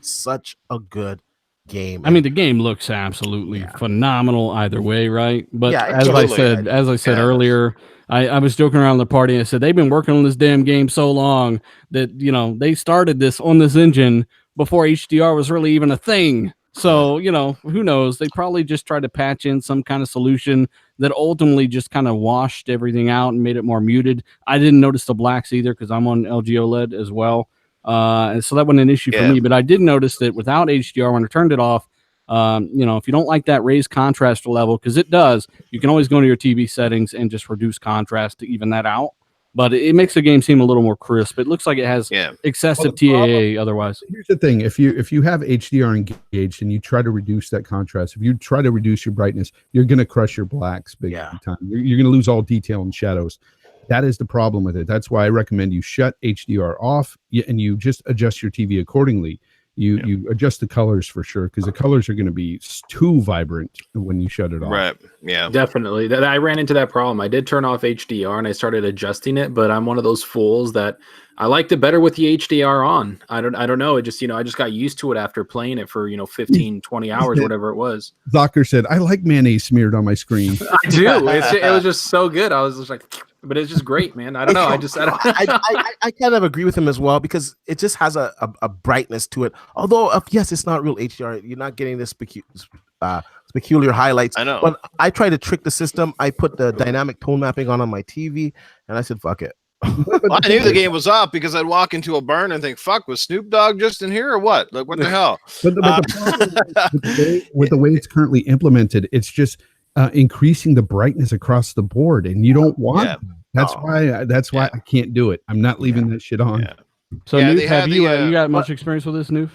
such a good game. I mean, the game looks absolutely phenomenal either way, right? But Yeah, as I said earlier, I was joking around the party. I said they've been working on this damn game so long that they started this on this engine before HDR was really even a thing. So who knows? They probably just tried to patch in some kind of solution that ultimately just kind of washed everything out and made it more muted. I didn't notice the blacks either because I'm on LG OLED as well. And so that wasn't an issue for me, but I did notice that without HDR, when I turned it off, if you don't like that raised contrast level, because it does, you can always go into your TV settings and just reduce contrast to even that out. But it makes the game seem a little more crisp. It looks like it has excessive TAA otherwise. Here's the thing. If you have HDR engaged and you try to reduce that contrast, if you try to reduce your brightness, you're going to crush your blacks big time. You're going to lose all detail and shadows. That is the problem with it. That's why I recommend you shut HDR off and you just adjust your TV accordingly. You adjust the colors for sure, because the colors are going to be too vibrant when you shut it off. Right. Yeah. Definitely. I ran into that problem. I did turn off HDR and I started adjusting it, but I'm one of those fools that I liked it better with the HDR on. I don't know. It just, I just got used to it after playing it for, 15, 20 hours, whatever it was. Zocker said, I like mayonnaise smeared on my screen. I do. It was just so good. I was just like, but it's just great, man. I don't know. I kind of agree with him as well, because it just has a brightness to it. Although, yes, it's not real HDR. You're not getting this peculiar highlights. I know. But I tried to trick the system. I put the dynamic tone mapping on my TV, and I said, fuck it. Well, I knew the game was up because I'd walk into a barn and think, fuck, was Snoop Dogg just in here or what? Like, what the hell? But the problem with the way it's currently implemented, it's just increasing the brightness across the board, and you don't want that. That's why I can't do it. I'm not leaving that shit on. Yeah. So Noof, have you got much experience with this, Noof?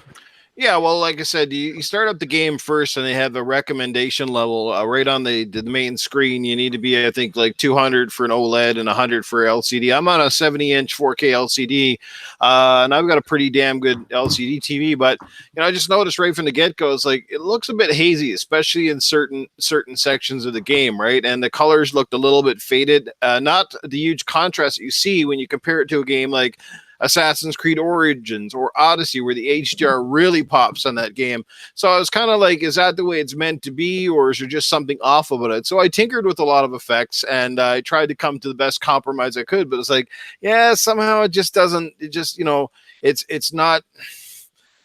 Yeah, well, like I said, you start up the game first, and they have the recommendation level right on the main screen. You need to be, I think, like 200 for an OLED and 100 for LCD. I'm on a 70-inch 4K LCD, and I've got a pretty damn good LCD TV. But I just noticed right from the get-go, it's like it looks a bit hazy, especially in certain sections of the game, right? And the colors looked a little bit faded. Not the huge contrast that you see when you compare it to a game like Assassin's Creed Origins or Odyssey, where the HDR really pops on that game. So I was kind of like, is that the way it's meant to be, or is there just something off about it? So I tinkered with a lot of effects, and I tried to come to the best compromise I could, but it's like, somehow it just doesn't, it's not,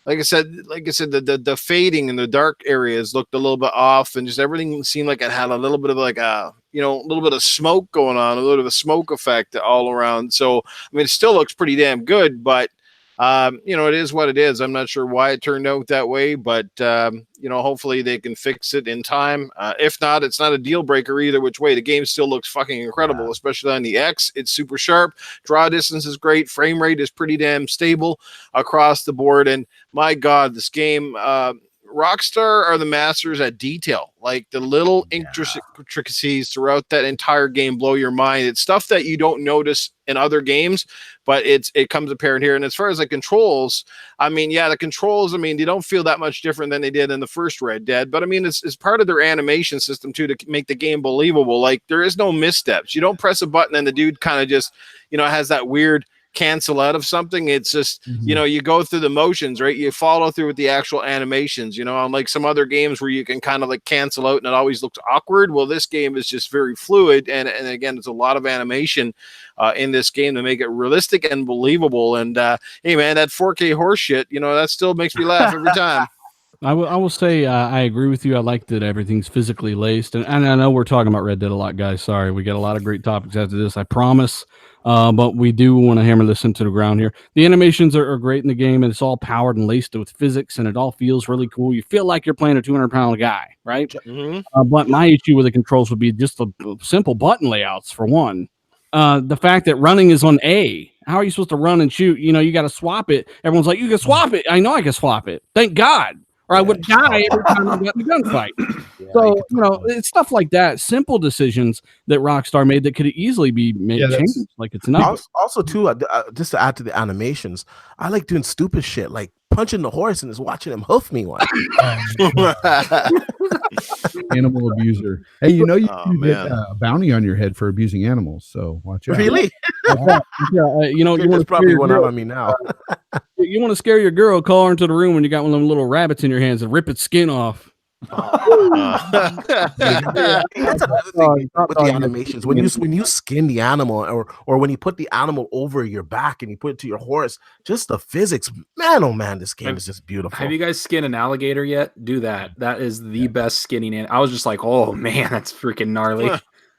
like I said, the fading in the dark areas looked a little bit off, and just everything seemed like it had a little bit of like a little bit of smoke going on, a little bit of a smoke effect all around. So, I mean, it still looks pretty damn good, but, it is what it is. I'm not sure why it turned out that way, but, hopefully they can fix it in time. If not, it's not a deal breaker either which way. The game still looks fucking incredible, especially on the X. It's super sharp. Draw distance is great. Frame rate is pretty damn stable across the board. And my God, this game, Rockstar are the masters at detail. Like the little intricacies throughout that entire game blow your mind. It's stuff that you don't notice in other games, but it comes apparent here. And as far as the controls, I mean, the controls, I mean, they don't feel that much different than they did in the first Red Dead, but I mean, it's part of their animation system too, to make the game believable. Like there is no missteps. You don't press a button and the dude kind of just, has that weird cancel out of something. It's just you go through the motions, right? You follow through with the actual animations, unlike some other games where you can kind of like cancel out and it always looks awkward. Well, this game is just very fluid, and again, it's a lot of animation in this game to make it realistic and believable. And hey man, that 4K horse shit, that still makes me laugh every time. I will say I agree with you. I like that everything's physically laced, and I know we're talking about Red Dead a lot, guys. Sorry, we got a lot of great topics after this, I promise. But we do want to hammer this into the ground here. The animations are great in the game, and it's all powered and laced with physics, and it all feels really cool. You feel like you're playing a 200-pound guy, right? Mm-hmm. But my issue with the controls would be just the simple button layouts, for one. The fact that running is on A. How are you supposed to run and shoot? You got to swap it. Everyone's like, you can swap it. I know I can swap it. Thank God. Or I would die every time I got in a gunfight. So, it's stuff like that. Simple decisions that Rockstar made that could easily be made changed. Like it's not. Also, too, just to add to the animations, I like doing stupid shit like punching the horse and is watching him hoof me one. Animal abuser. Hey, you know you Oh, can get man. a bounty on your head for abusing animals, so watch out. Really? You know, you want There's to probably one out on me now. You want to scare your girl, call her into the room when you got one of them little rabbits in your hands and rip its skin off. That's another thing with the animations. When you skin the animal, or when you put the animal over your back and you put it to your horse, just the physics, man, oh man, this game is just beautiful. Have you guys skinned an alligator yet? Do that. That is the best skinning. I was just like, oh man, that's freaking gnarly.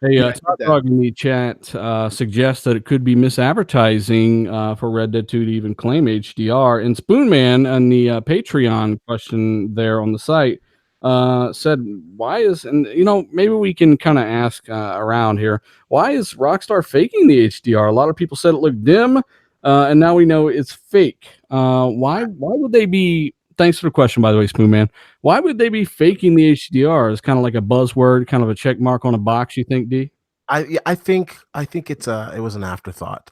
Hey, Top Dog in the chat suggests that it could be misadvertising for Red Dead 2 to even claim HDR. And Spoonman on the Patreon question there on the site said, why is, and you know, maybe we can kind of ask around here, why is Rockstar faking the HDR? A lot of people said it looked dim, and now we know it's fake. Why would they be, thanks for the question, by the way, Spoonman, why would they be faking the HDR? It's kind of like a buzzword, kind of a check mark on a box, you think, D? I think it was an afterthought.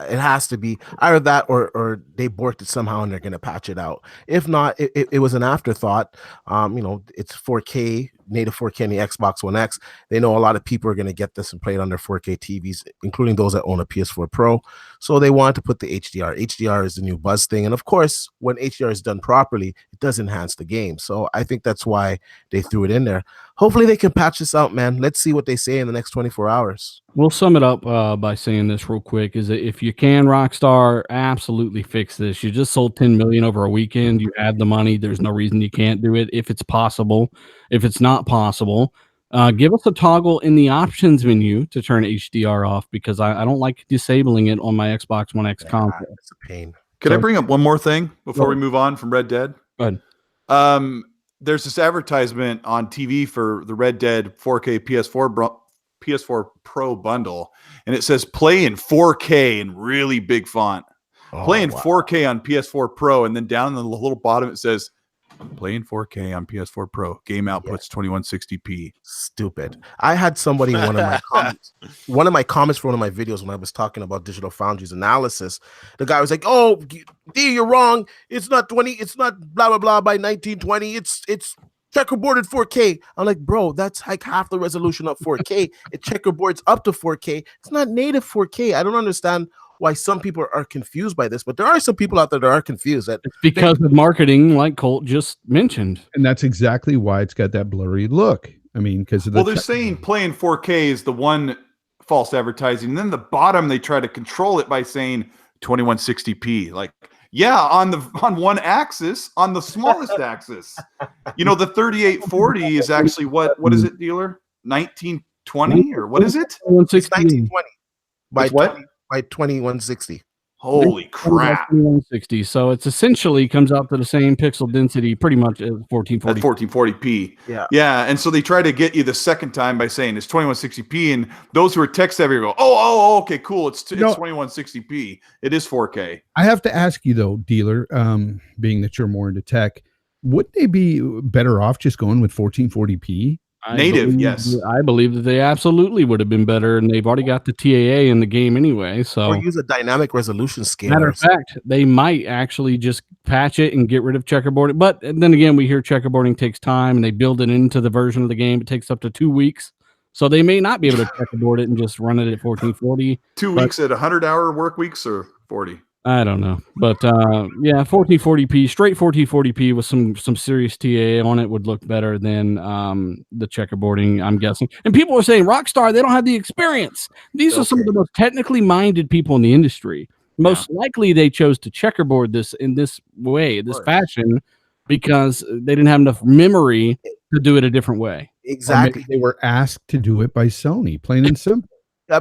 It has to be either that or they borked it somehow and they're going to patch it out. If not, it was an afterthought. You know, it's 4K, native 4K in the Xbox One X. They know a lot of people are going to get this and play it on their 4K TVs, including those that own a PS4 Pro. So they wanted to put the HDR. HDR is the new buzz thing. And of course, when HDR is done properly, it does enhance the game. So I think that's why they threw it in there. Hopefully they can patch this out, man. Let's see what they say in the next 24 hours. We'll sum it up by saying this real quick, is that if you can, Rockstar, absolutely fix this. You just sold 10 million over a weekend. You had the money. There's no reason you can't do it if it's possible. If it's not possible, give us a toggle in the options menu to turn HDR off, because I don't like disabling it on my Xbox One X console. It's a pain. Could I bring up one more thing before we move on from Red Dead? Go ahead. There's this advertisement on TV for the Red Dead 4K PS4 Pro bundle, and it says play in 4K in really big font. Play in 4K on PS4 Pro, and then down in the little bottom it says play in 4K on PS4 Pro. Game outputs 2160p. Stupid. I had somebody in one of my comments for one of my videos when I was talking about Digital Foundry's analysis. The guy was like, "Oh, D, you're wrong. It's not 20. It's not blah blah blah by 1920. It's checkerboarded 4K." I'm like, bro, that's like half the resolution of 4K. It checkerboards up to 4K. It's not native 4K. I don't understand why some people are confused by this, but there are some people out there that are confused. It's because of marketing, like Colt just mentioned. And that's exactly why it's got that blurry look. I mean, because of the they're saying playing 4K is the one false advertising. And then the bottom, they try to control it by saying 2160p. Like, yeah, on one axis, on the smallest axis. You know, the 3840 is actually what is it, dealer? 1920 or what is it? 1920 by what? By 2160. Holy crap. 2160. So it's essentially comes out to the same pixel density pretty much as 1440. At 1440p. Yeah. Yeah. And so they try to get you the second time by saying it's 2160p. And those who are tech savvy go, oh, okay, cool. It's 2160p. It is 4K. I have to ask you though, dealer, being that you're more into tech, would they be better off just going with 1440p? Yes. I believe that they absolutely would have been better, and they've already got the TAA in the game anyway. So, or use a dynamic resolution scale. Matter of fact, they might actually just patch it and get rid of checkerboarding. But then again, we hear checkerboarding takes time, and they build it into the version of the game. It takes up to 2 weeks, so they may not be able to checkerboard it and just run it at 1440. 2 weeks at 100-hour work weeks or 40. I don't know, but yeah, 1440p, straight 1440p with some serious TA on it would look better than the checkerboarding, I'm guessing. And people are saying Rockstar, they don't have the experience. These are some of the most technically minded people in the industry. Most likely they chose to checkerboard this in this way, this fashion, because they didn't have enough memory to do it a different way. Exactly. They were asked to do it by Sony, plain and simple.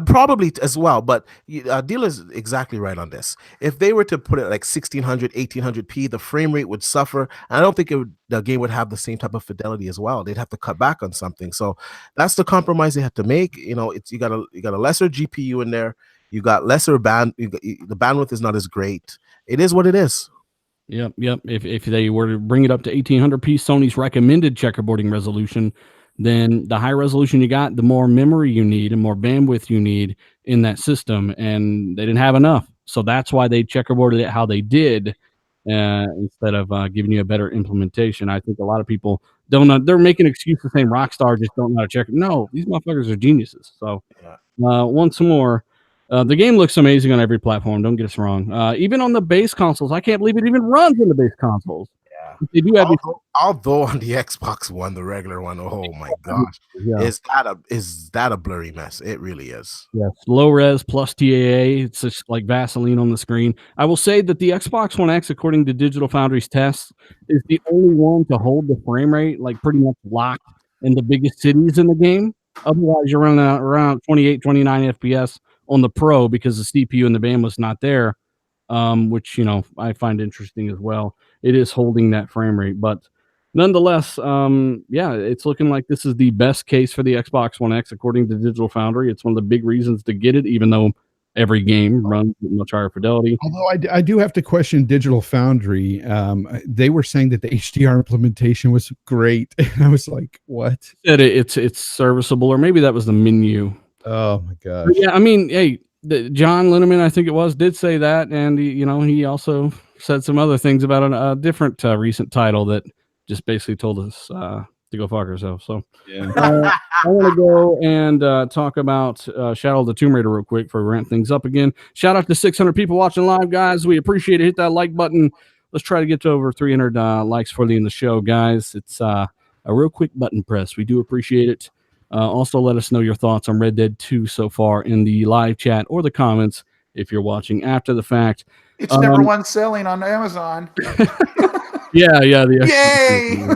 Probably as well, but dealer's exactly right on this. If they were to put it like 1600, 1800p, the frame rate would suffer. I don't think the game would have the same type of fidelity as well. They'd have to cut back on something. So that's the compromise they have to make. You know, you got a lesser GPU in there. You got lesser the bandwidth is not as great. It is what it is. Yep. If they were to bring it up to 1800p, Sony's recommended checkerboarding resolution, then the higher resolution you got, the more memory you need and more bandwidth you need in that system. And they didn't have enough. So that's why they checkerboarded it how they did. instead of giving you a better implementation. I think a lot of people don't know. They're making excuses saying Rockstar just don't know how to check it. No, these motherfuckers are geniuses. So once more, the game looks amazing on every platform. Don't get us wrong. Even on the base consoles, I can't believe it even runs on the base consoles. Yeah. They do have although on the Xbox One, the regular one, oh my gosh, is that a blurry mess? It really is. Yes, low res plus TAA. It's just like Vaseline on the screen. I will say that the Xbox One X, according to Digital Foundry's tests, is the only one to hold the frame rate like pretty much locked in the biggest cities in the game. Otherwise, you're running around 28, 29 FPS on the Pro because the CPU and the bandwidth's not there, which, I find interesting as well. It is holding that frame rate, but nonetheless, it's looking like this is the best case for the Xbox One X, according to Digital Foundry. It's one of the big reasons to get it, even though every game runs at much higher fidelity. Although I do have to question Digital Foundry. They were saying that the HDR implementation was great. And I was like, what? It's serviceable, or maybe that was the menu. Oh, my gosh. But yeah, I mean, hey, John Linneman, I think it was, did say that. And, he also said some other things about a different recent title that just basically told us to go fuck ourselves. So I want to go and talk about Shadow of the Tomb Raider real quick before we ramp things up again. Shout out to 600 people watching live, guys. We appreciate it. Hit that like button. Let's try to get to over 300 likes for the end of the show, guys. It's a real quick button press. We do appreciate it. Also, let us know your thoughts on Red Dead 2 so far in the live chat or the comments if you're watching after the fact. It's number one selling on Amazon. Yeah. Yay!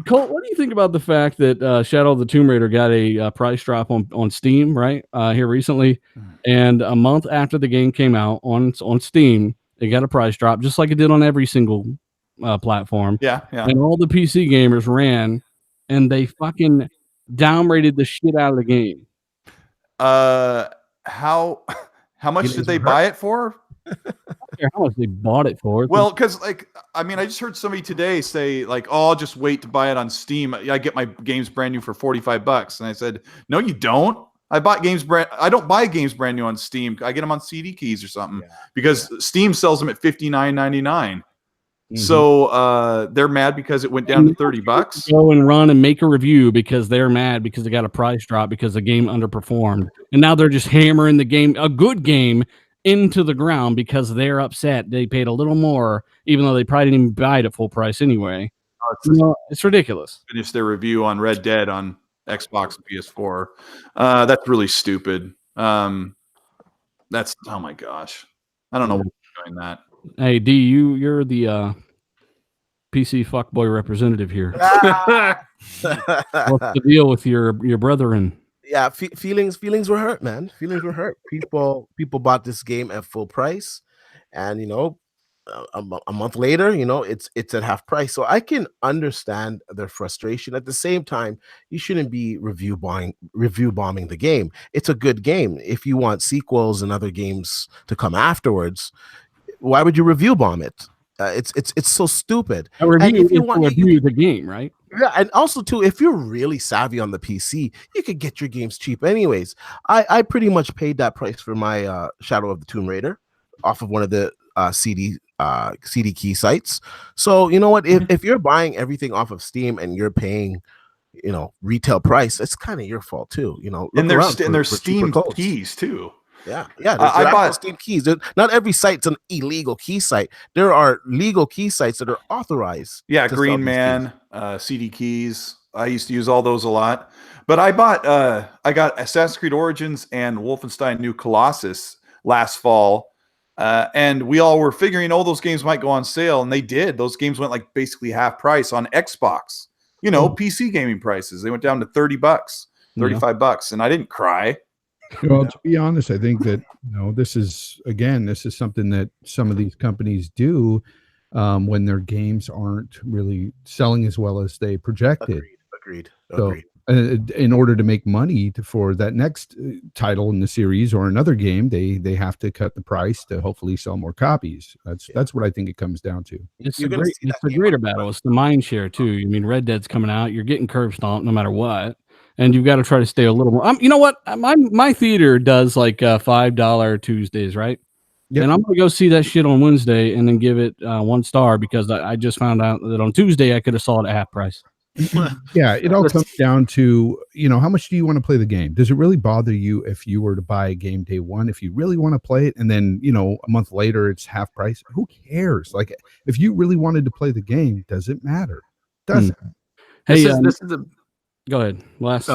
Colt, what do you think about the fact that Shadow of the Tomb Raider got a price drop on Steam, right? Here recently, and a month after the game came out on Steam, it got a price drop, just like it did on every single platform. Yeah. And all the PC gamers ran, and they fucking downrated the shit out of the game. How much did they buy it for? How much they bought it for? Well, because I just heard somebody today say I'll just wait to buy it on Steam. I get my games brand new for $45, and I said, no, you don't. I don't buy games brand new on Steam. I get them on CD keys or something because Steam sells them at $59.99. So they're mad because it went down to $30. Go and run and make a review because they're mad because they got a price drop because the game underperformed, and now they're just hammering the game, a good game, into the ground because they're upset. They paid a little more, even though they probably didn't even buy it at full price anyway. It's ridiculous. Finished their review on Red Dead on Xbox and PS4. That's really stupid. That's, oh my gosh. I don't know why you're doing that. Hey, D, you're the PC fuckboy representative here. What's the deal with your brethren? Yeah, feelings were hurt, man. Feelings were hurt. People bought this game at full price, and a month later, it's at half price. So I can understand their frustration. At the same time, you shouldn't be review bombing the game. It's a good game. If you want sequels and other games to come afterwards, why would you review bomb it? It's so stupid. A review is to review the game, right? Yeah, and also too, if you're really savvy on the PC, you could get your games cheap anyways. I pretty much paid that price for my Shadow of the Tomb Raider off of one of the CD key sites. So you know what? If you're buying everything off of Steam and you're paying, retail price, it's kind of your fault too. And there's Steam keys too. Yeah. I bought Steam keys. Not every site's an illegal key site. There are legal key sites that are authorized. Yeah, Green Man, CD keys. I used to use all those a lot. But I got Assassin's Creed Origins and Wolfenstein New Colossus last fall. And we all were figuring, those games might go on sale, and they did. Those games went basically half price on Xbox. PC gaming prices. They went down to $30, $35, and I didn't cry. Well, to be honest, I think that this is something that some of these companies do when their games aren't really selling as well as they projected. Agreed. So, in order to make money for that next title in the series or another game, they have to cut the price to hopefully sell more copies. That's what I think it comes down to. It's a greater battle. It's the mind share too. I mean, Red Dead's coming out. You're getting curb stomped no matter what. And you've got to try to stay a little more. You know what? My theater does $5 Tuesdays, right? Yep. And I'm gonna go see that shit on Wednesday and then give it 1 star because I just found out that on Tuesday I could have saw it at half price. Yeah, it all comes down to, how much do you want to play the game? Does it really bother you if you were to buy a game day one, if you really want to play it, and then, a month later it's half price? Who cares? Like, if you really wanted to play the game, does it matter? Doesn't. Hey, this is a go ahead. I was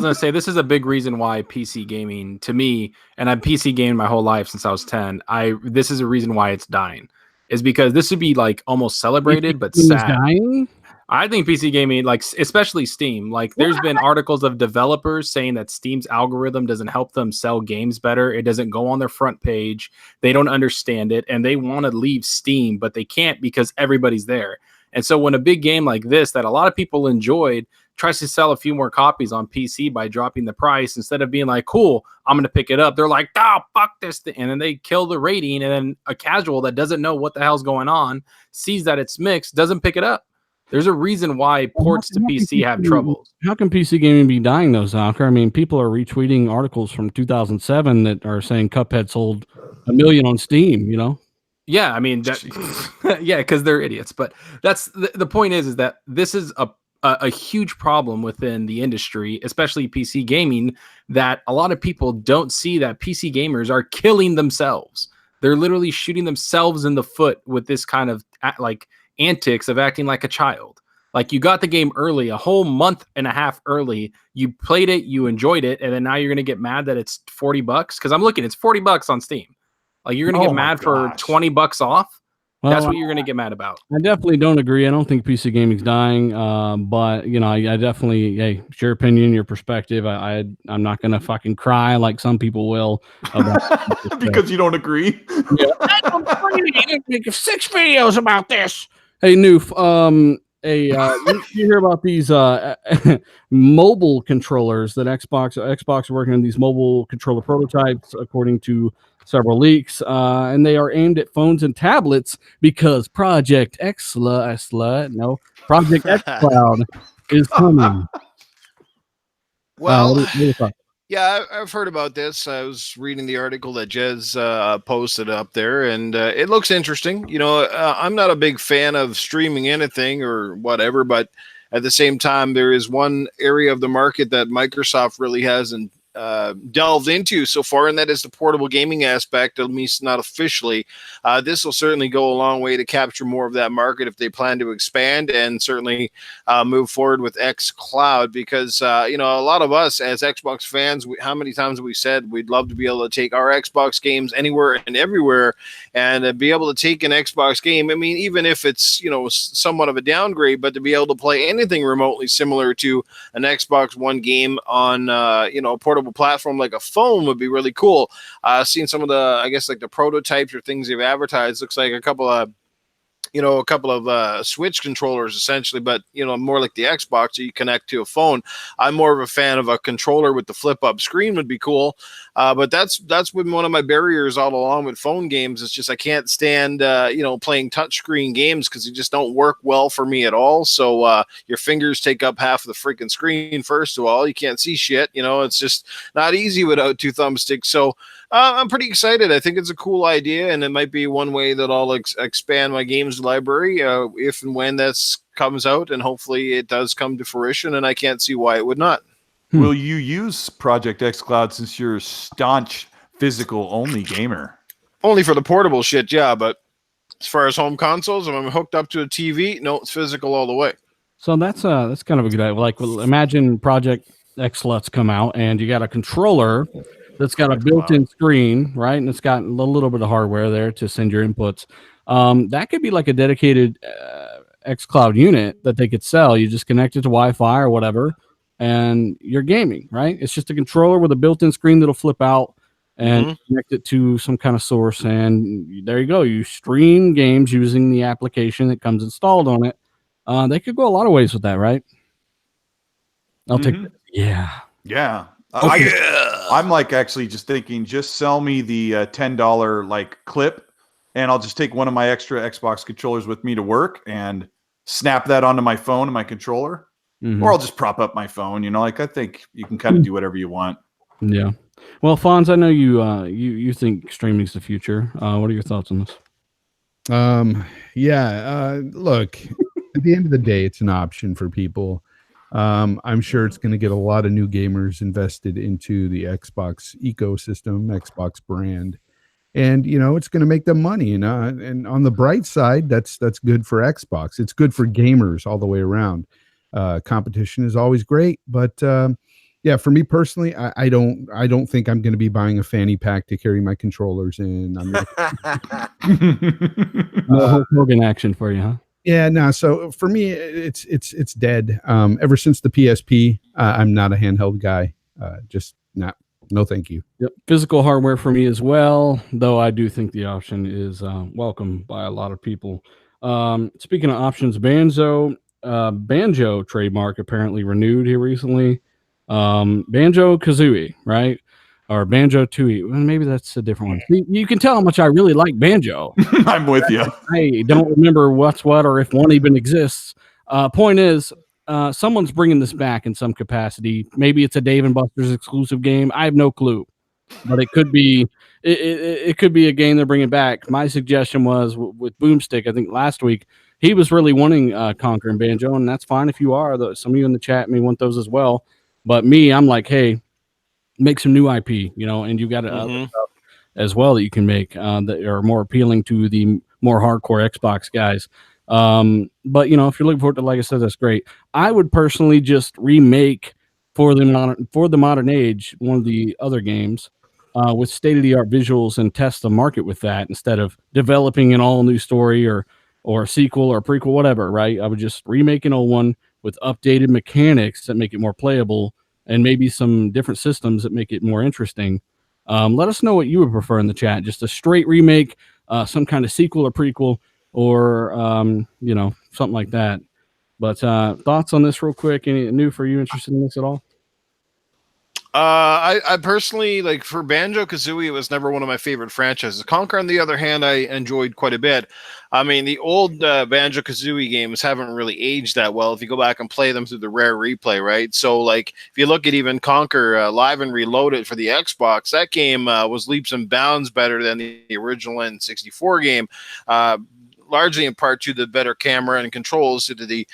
gonna say this is a big reason why PC gaming, to me, and I've PC gamed my whole life since I was 10. This is a reason why it's dying, is because this would be like almost celebrated but sad. Dying? I think PC gaming, like especially Steam, like there's been articles of developers saying that Steam's algorithm doesn't help them sell games better. It doesn't go on their front page. They don't understand it, and they want to leave Steam, but they can't because everybody's there. And so when a big game like this that a lot of people enjoyed tries to sell a few more copies on PC by dropping the price, instead of being like, cool, I'm going to pick it up, they're like, oh, fuck this thing. And then they kill the rating. And then a casual that doesn't know what the hell's going on sees that it's mixed, doesn't pick it up. There's a reason why ports to PC have troubles. How can PC gaming be dying though, Zonker? I mean, people are retweeting articles from 2007 that are saying Cuphead sold 1 million on Steam, Yeah, I mean, yeah, because they're idiots. But that's the point is that this is a huge problem within the industry, especially PC gaming, that a lot of people don't see that PC gamers are killing themselves. They're literally shooting themselves in the foot with this kind of like antics of acting like a child. Like, you got the game early, a whole month and a half early. You played it, you enjoyed it, and then now you're going to get mad that it's $40 because I'm looking, it's $40 on Steam. Like, you're going to get mad for $20 off. Well, that's what you're going to get mad about. I definitely don't agree. I don't think PC gaming's dying. But I definitely, hey, it's your opinion, your perspective. I'm not going to fucking cry like some people will about because you don't agree. Yeah. I don't agree. You didn't make 6 videos about this. Hey, Noof, you hear about these mobile controllers that Xbox are working on, these mobile controller prototypes, according to several leaks, and they are aimed at phones and tablets because Project X Cloud is coming. Well, yeah, I've heard about this. I was reading the article that Jez posted up there, and it looks interesting. I'm not a big fan of streaming anything or whatever, but at the same time, there is one area of the market that Microsoft really hasn't delved into so far, and that is the portable gaming aspect, at least not officially. This will certainly go a long way to capture more of that market if they plan to expand, and certainly move forward with X Cloud, because a lot of us as Xbox fans, how many times have we said we'd love to be able to take our Xbox games anywhere and everywhere, and be able to take an Xbox game, I mean, even if it's somewhat of a downgrade, but to be able to play anything remotely similar to an Xbox One game on a portable platform like a phone would be really cool. Seeing some of the, I guess, like the prototypes or things they've advertised, looks like a couple of Switch controllers essentially, but more like the Xbox that you connect to a phone. I'm more of a fan of a controller with the flip up screen would be cool. But that's been one of my barriers all along with phone games. It's just I can't stand playing touchscreen games because they just don't work well for me at all. So your fingers take up half of the freaking screen. First of all, you can't see shit. It's just not easy without 2 thumbsticks. So I'm pretty excited. I think it's a cool idea, and it might be one way that I'll expand my games library if and when that comes out, and hopefully it does come to fruition, and I can't see why it would not. Will you use Project X Cloud since you're a staunch physical-only gamer? Only for the portable shit, yeah, but as far as home consoles, if I'm hooked up to a TV, no, it's physical all the way. So that's kind of a good idea. Like, imagine Project X Cloud's come out, and you got a controller that's got a built-in screen, right? And it's got a little bit of hardware there to send your inputs. That could be like a dedicated xCloud unit that they could sell. You just connect it to Wi-Fi or whatever, and you're gaming, right? It's just a controller with a built-in screen that'll flip out and connect it to some kind of source, and there you go. You stream games using the application that comes installed on it. They could go a lot of ways with that, right? I'll take it. Yeah. Okay. I'm like actually just thinking, just sell me the $10 like clip, and I'll just take one of my extra Xbox controllers with me to work and snap that onto my phone and my controller, or I'll just prop up my phone. I think you can kind of do whatever you want. Yeah. Well, Fonz, I know you think streaming's the future. What are your thoughts on this? Look, at the end of the day, it's an option for people. I'm sure it's going to get a lot of new gamers invested into the Xbox ecosystem, Xbox brand, and it's going to make them money. And on the bright side, that's good for Xbox. It's good for gamers all the way around. Competition is always great, but yeah, for me personally, I don't think I'm going to be buying a fanny pack to carry my controllers in. I'm not. No Hulk Hogan action for you, huh? Yeah, no. So for me, it's dead. Ever since the PSP, I'm not a handheld guy. Just not. No, thank you. Yep. Physical hardware for me as well, though I do think the option is welcome by a lot of people. Speaking of options, Banjo trademark apparently renewed here recently. Banjo Kazooie, right? Or Banjo Tooie. Well, maybe that's a different one. You can tell how much I really like Banjo. I'm with you. I don't remember what's what or if one even exists. Point is, someone's bringing this back in some capacity. Maybe it's a Dave and Buster's exclusive game. I have no clue, but it could be. It could be a game they're bringing back. My suggestion was with Boomstick. I think last week he was really wanting Conquer and Banjo, and that's fine if you are. Some of you in the chat may want those as well. But me, I'm like, hey, make some new IP, and you got other stuff as well that you can make that are more appealing to the more hardcore Xbox guys. But if you're looking forward to, like I said, that's great. I would personally just remake for the modern age one of the other games with state-of-the-art visuals and test the market with that instead of developing an all-new story or a sequel or a prequel, whatever, right? I would just remake an old one with updated mechanics that make it more playable and maybe some different systems that make it more interesting. Let us know what you would prefer in the chat. Just a straight remake, some kind of sequel or prequel, or something like that. But thoughts on this real quick? Any new for you interested in this at all? I personally, like, for Banjo-Kazooie, it was never one of my favorite franchises. Conquer, on the other hand, I enjoyed quite a bit. I mean, the old Banjo-Kazooie games haven't really aged that well if you go back and play them through the rare replay, right? So, like, if you look at even Conquer Live and Reloaded for the Xbox, that game was leaps and bounds better than the original N64 game. Largely in part to the better camera and controls to the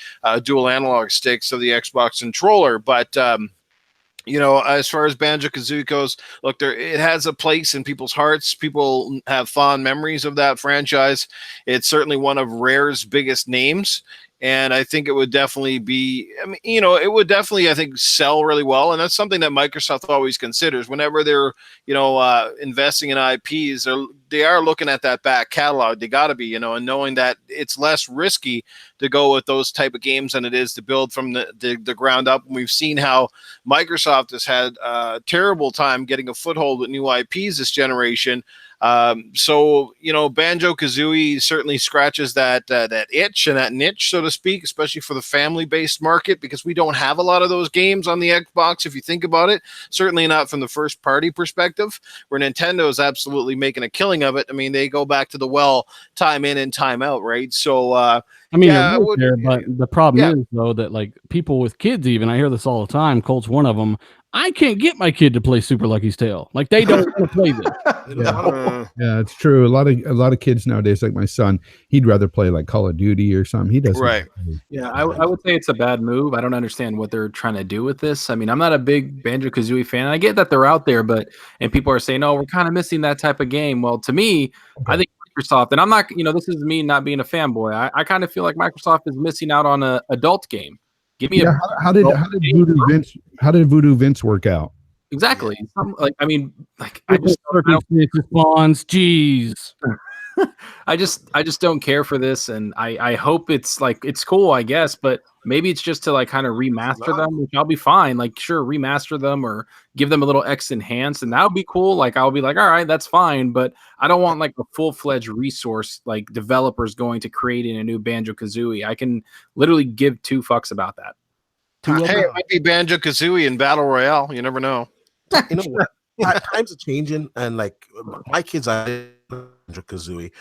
dual analog sticks of the Xbox controller. But as far as Banjo-Kazooie goes, look, it has a place in people's hearts. People have fond memories of that franchise. It's certainly one of Rare's biggest names. And I think it would definitely be, it would definitely, I think, sell really well. And that's something that Microsoft always considers whenever they're, investing in IPs. They are looking at that back catalog. They got to be, and knowing that it's less risky to go with those type of games than it is to build from the ground up. And we've seen how Microsoft has had a terrible time getting a foothold with new IPs this generation. So Banjo-Kazooie certainly scratches that itch and that niche, so to speak, especially for the family-based market, because we don't have a lot of those games on the Xbox, if you think about it. Certainly not from the first-party perspective, where Nintendo is absolutely making a killing of it. I mean, they go back to the well time in and time out, right? So, but the problem is, though, that, like, people with kids, even, I hear this all the time, Colt's one of them, I can't get my kid to play Super Lucky's Tale. Like, they don't want to play this. Yeah, it's true. A lot of kids nowadays, like my son, he'd rather play like Call of Duty or something. He doesn't. Right. Yeah, I would say it's a bad move. I don't understand what they're trying to do with this. I mean, I'm not a big Banjo-Kazooie fan. I get that they're out there, and people are saying, "Oh, we're kind of missing that type of game." Well, to me, I think Microsoft, and I'm not, this is me not being a fanboy. I kind of feel like Microsoft is missing out on an adult game. Give me how did Voodoo Vince work out? Exactly. Jeez. I just don't care for this, and I hope it's cool, I guess, but maybe it's just to like kind of remaster them, which I'll be fine. Like, sure, remaster them or give them a little X enhanced, and that would be cool. Like, I'll be like, all right, that's fine, but I don't want like a full-fledged resource like developers going to creating a new Banjo-Kazooie. I can literally give two fucks about that. Hey, it might be Banjo-Kazooie in Battle Royale. You never know. You know what? Times are changing, and like my kids are Banjo-Kazooie.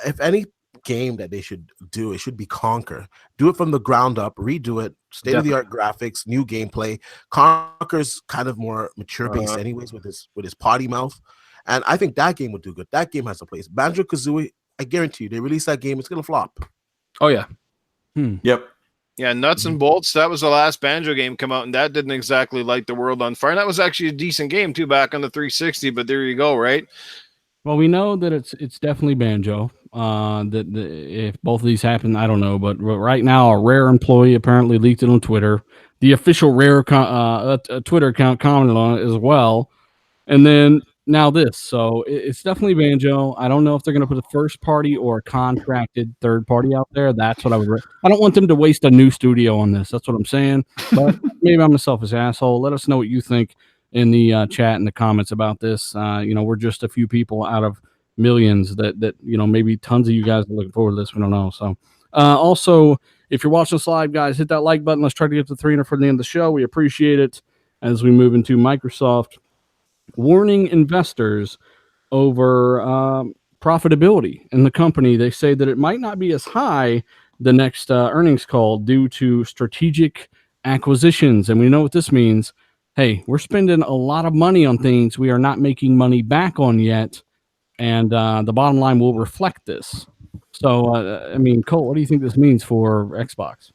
If any game that they should do. It should be Conquer. Do it from the ground up, redo it, state-of-the-art graphics, new gameplay. Conquer's kind of more mature based anyways with his potty mouth. And I think that game would do good. That game has a place. Banjo-Kazooie, I guarantee you, they release that game, it's gonna flop. Oh yeah. Yep. Yeah, Nuts and Bolts, that was the last Banjo game come out, and that didn't exactly light the world on fire. And that was actually a decent game too back on the 360, but there you go, right? Well, we know that it's definitely Banjo. If both of these happen, I don't know, but right now a Rare employee apparently leaked it on Twitter. The official Rare Twitter account commented on it as well, and then now this. So it's definitely Banjo. I don't know if they're going to put a first party or a contracted third party out there. That's what I would. I don't want them to waste a new studio on this. That's what I'm saying. But maybe I'm a selfish asshole. Let us know what you think in the chat and the comments about this. We're just a few people out of millions that maybe tons of you guys are looking forward to this. We don't know. So also, if you're watching this live, guys, hit that like button. Let's try to get to 300 for the end of the show. We appreciate it as we move into Microsoft warning investors over profitability in the company. They say that it might not be as high the next earnings call due to strategic acquisitions. And we know what this means. Hey, we're spending a lot of money on things we are not making money back on yet, and the bottom line will reflect this. So, Colt, what do you think this means for Xbox?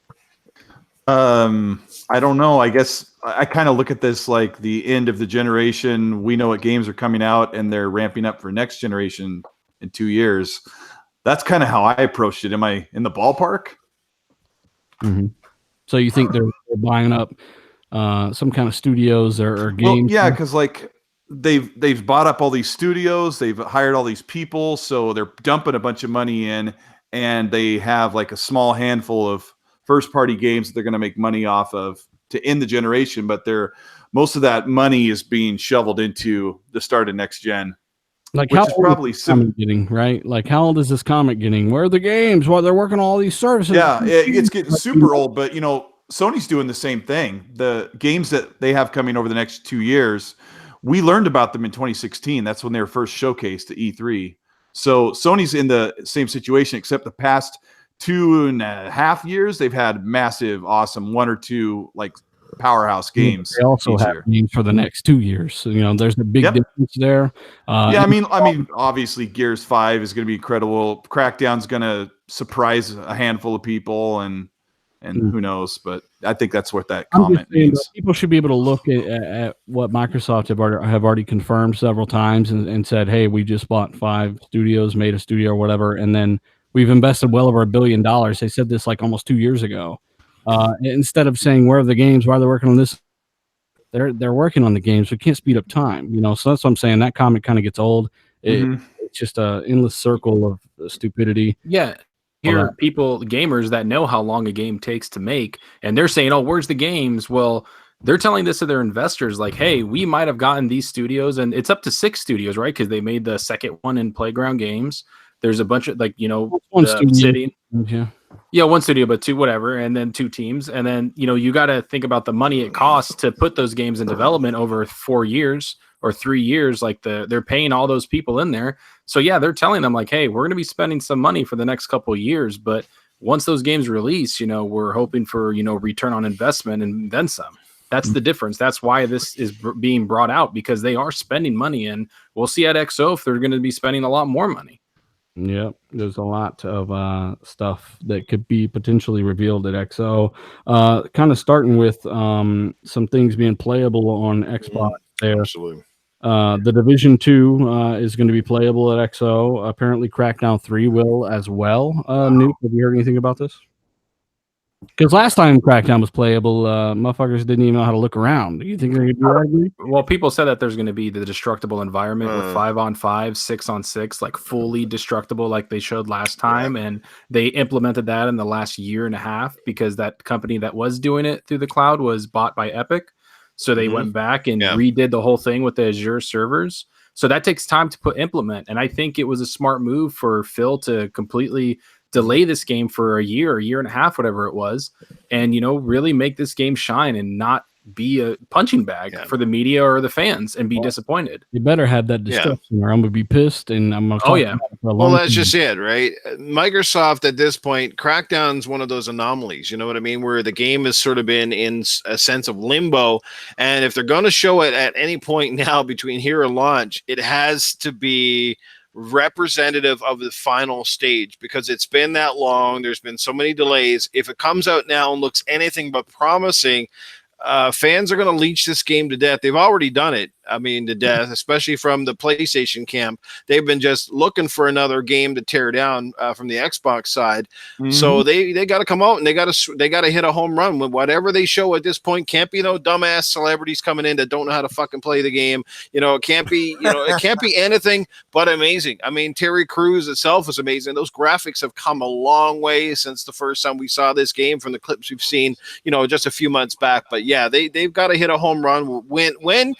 I don't know. I guess I kind of look at this like the end of the generation. We know what games are coming out, and they're ramping up for next generation in 2 years. That's kind of how I approached it. Am I in the ballpark? Mm-hmm. So you think they're buying up some kind of studios or games? Well, yeah, because like they've bought up all these studios, they've hired all these people, so they're dumping a bunch of money in, and they have like a small handful of first party games that they're going to make money off of to end the generation, but most of that money is being shoveled into the start of next gen. Like which how is probably getting, right? Like how old is this comic getting? Where are the games? Well, they're working on all these services. Yeah, it's getting super old, but Sony's doing the same thing. The games that they have coming over the next 2 years, we learned about them in 2016. That's when they were first showcased at E3. So Sony's in the same situation, except the past 2.5 years, they've had massive, awesome 1 or 2 like powerhouse games. They also have games for the next 2 years. So, there's a big difference there. I mean, obviously Gears 5 is going to be incredible. Crackdown's going to surprise a handful of people, and who knows, but I think that's what that comment means. People should be able to look at what Microsoft have already confirmed several times and said, hey, we just bought 5 studios, made a studio or whatever, and then we've invested well over $1 billion. They said this like almost 2 years ago. Instead of saying where are the games, why they're working on this, they're working on the games. We can't speed up time, So that's what I'm saying. That comment kind of gets old. It's just a endless circle of stupidity. Yeah. Here, people, gamers that know how long a game takes to make, and they're saying, "Oh, where's the games?" Well, they're telling this to their investors, like, "Hey, we might have gotten these studios, and it's up to 6 studios, right? Because they made the second one in Playground Games. There's a bunch of one studio. City, 1 studio, but 2, whatever, and then 2 teams, and then you got to think about the money it costs to put those games in development over 4 years or 3 years. Like they're paying all those people in there. So yeah, they're telling them like, hey, we're going to be spending some money for the next couple of years, but once those games release, we're hoping for return on investment and then some. That's the difference. That's why this is being brought out, because they are spending money, and we'll see at XO if they're going to be spending a lot more money. Yep, there's a lot of stuff that could be potentially revealed at XO. Kind of starting with some things being playable on Xbox there. Absolutely. The Division 2 is going to be playable at XO. Apparently Crackdown 3 will as well. Newt, have you heard anything about this? Because last time Crackdown was playable, motherfuckers didn't even know how to look around. Do you think they're going to do that? Well, people said that there's going to be the destructible environment with 5-on-5, 6-on-6, like fully destructible, like they showed last time, and they implemented that in the last 1.5 years because that company that was doing it through the cloud was bought by Epic. So they went back and redid the whole thing with the Azure servers. So that takes time to implement, and I think it was a smart move for Phil to completely delay this game for a year and a half, whatever it was, and really make this game shine and not be a punching bag for the media or the fans and be disappointed. You better have that destruction or I'm gonna be pissed and I'm gonna talk about it for a long Well, that's time. just it, right? Microsoft at this point, Crackdown's one of those anomalies, you know what I mean, where the game has sort of been in a sense of limbo, and if they're going to show it at any point now between here and launch, it has to be representative of the final stage, because it's been that long. There's been so many delays. If it comes out now and looks anything but promising, fans are going to leech this game to death. They've already done it. I mean, to death, especially from the PlayStation camp. They've been just looking for another game to tear down from the Xbox side. So they got to come out and they got to hit a home run with whatever they show at this point. Can't be no dumbass celebrities coming in that don't know how to fucking play the game. You know, it can't be. You know, it can't be anything but amazing. I mean, Terry Crews itself is amazing. Those graphics have come a long way since the first time we saw this game from the clips we've seen. You know, just a few months back. But yeah, they've got to hit a home run when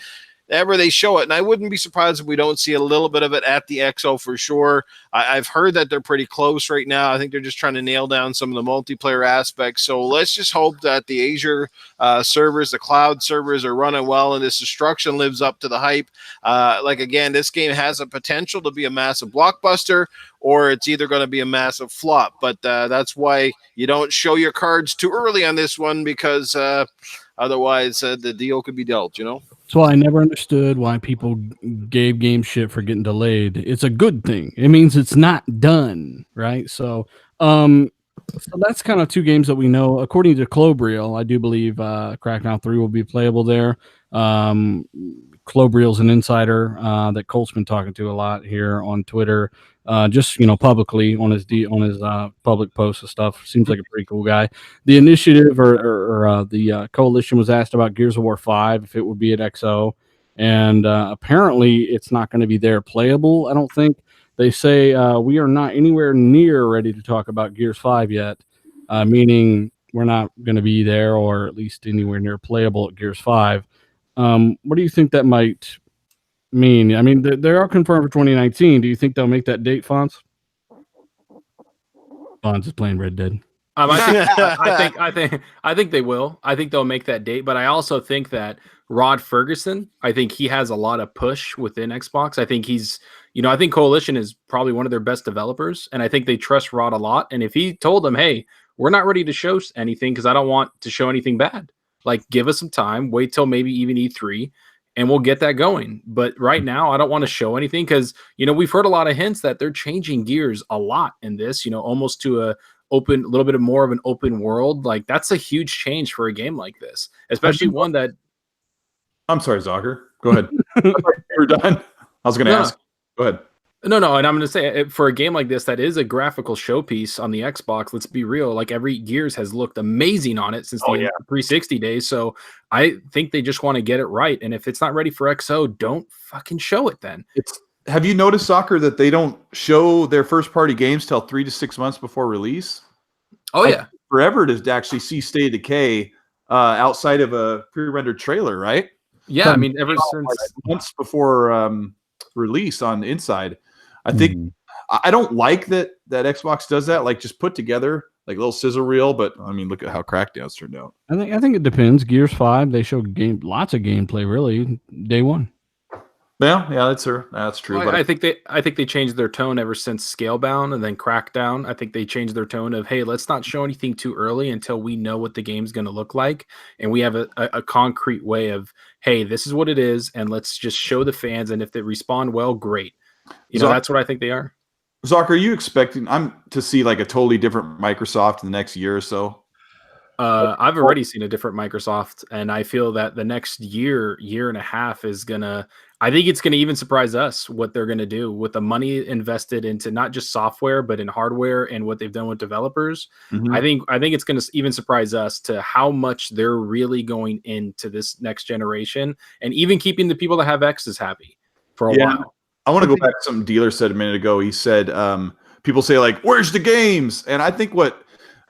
ever they show it, and I wouldn't be surprised if we don't see a little bit of it at the XO for sure. I've heard that they're pretty close right now. I think they're just trying to nail down some of the multiplayer aspects. So let's just hope that the Azure servers, the cloud servers, are running well, and this destruction lives up to the hype. Like again, this game has a potential to be a massive blockbuster, or it's either going to be a massive flop. But that's why you don't show your cards too early on this one, because otherwise the deal could be dealt. You know. So I never understood why people gave game shit for getting delayed. It's a good thing. It means it's not done, right? So that's kind of two games that we know. According to Clobriel, I do believe Crackdown 3 will be playable there. Clobriel's an insider that Colt's been talking to a lot here on Twitter, just publicly on his public posts and stuff. Seems like a pretty cool guy. The initiative or the coalition was asked about Gears of War 5 if it would be at XO, and apparently it's not going to be there playable. I don't think. They say we are not anywhere near ready to talk about Gears 5 yet, meaning we're not going to be there or at least anywhere near playable at Gears 5. What do you think that might mean? I mean, they are confirmed for 2019. Do you think they'll make that date, Fonz? Fonz is playing Red Dead. I think they will. I think they'll make that date, but I also think that Rod Ferguson, I think he has a lot of push within Xbox. I think he's, I think Coalition is probably one of their best developers, and I think they trust Rod a lot. And if he told them, hey, we're not ready to show anything because I don't want to show anything bad, like give us some time, wait till maybe even E3, and we'll get that going. But right now, I don't want to show anything because, we've heard a lot of hints that they're changing gears a lot in this, almost to a little bit more of an open world. Like that's a huge change for a game like this, especially one that. I'm sorry, Zocker. Go ahead. You're done. I was going to ask. Go ahead. No, and I'm going to say for a game like this that is a graphical showpiece on the Xbox, let's be real, like every Gears has looked amazing on it since the 360 days. So I think they just want to get it right. And if it's not ready for XO, don't fucking show it then. Have you noticed, Soccer, that they don't show their first party games till 3 to 6 months before release? Oh, yeah. Forever to actually see State of Decay outside of a pre-rendered trailer, right? Yeah, I mean, ever since months before release on the inside. I think I don't like that Xbox does that, like just put together like a little sizzle reel, but I mean, look at how Crackdown's turned out. I think it depends. Gears 5, they show lots of gameplay really day one. Yeah, that's true. Well, I think they changed their tone ever since Scalebound and then Crackdown. I think they changed their tone of, hey, let's not show anything too early until we know what the game's going to look like, and we have a concrete way of, hey, this is what it is, and let's just show the fans, and if they respond well, great. That's what I think they are. Zoc, are you expecting to see like a totally different Microsoft in the next year or so? I've already seen a different Microsoft, and I feel that the next year and a half is gonna. I think it's gonna even surprise us what they're gonna do with the money invested into not just software but in hardware and what they've done with developers. Mm-hmm. I think it's gonna even surprise us to how much they're really going into this next generation, and even keeping the people that have X's happy for a while. I want to go back to something Dealer said a minute ago. He said people say like, "Where's the games?" And I think what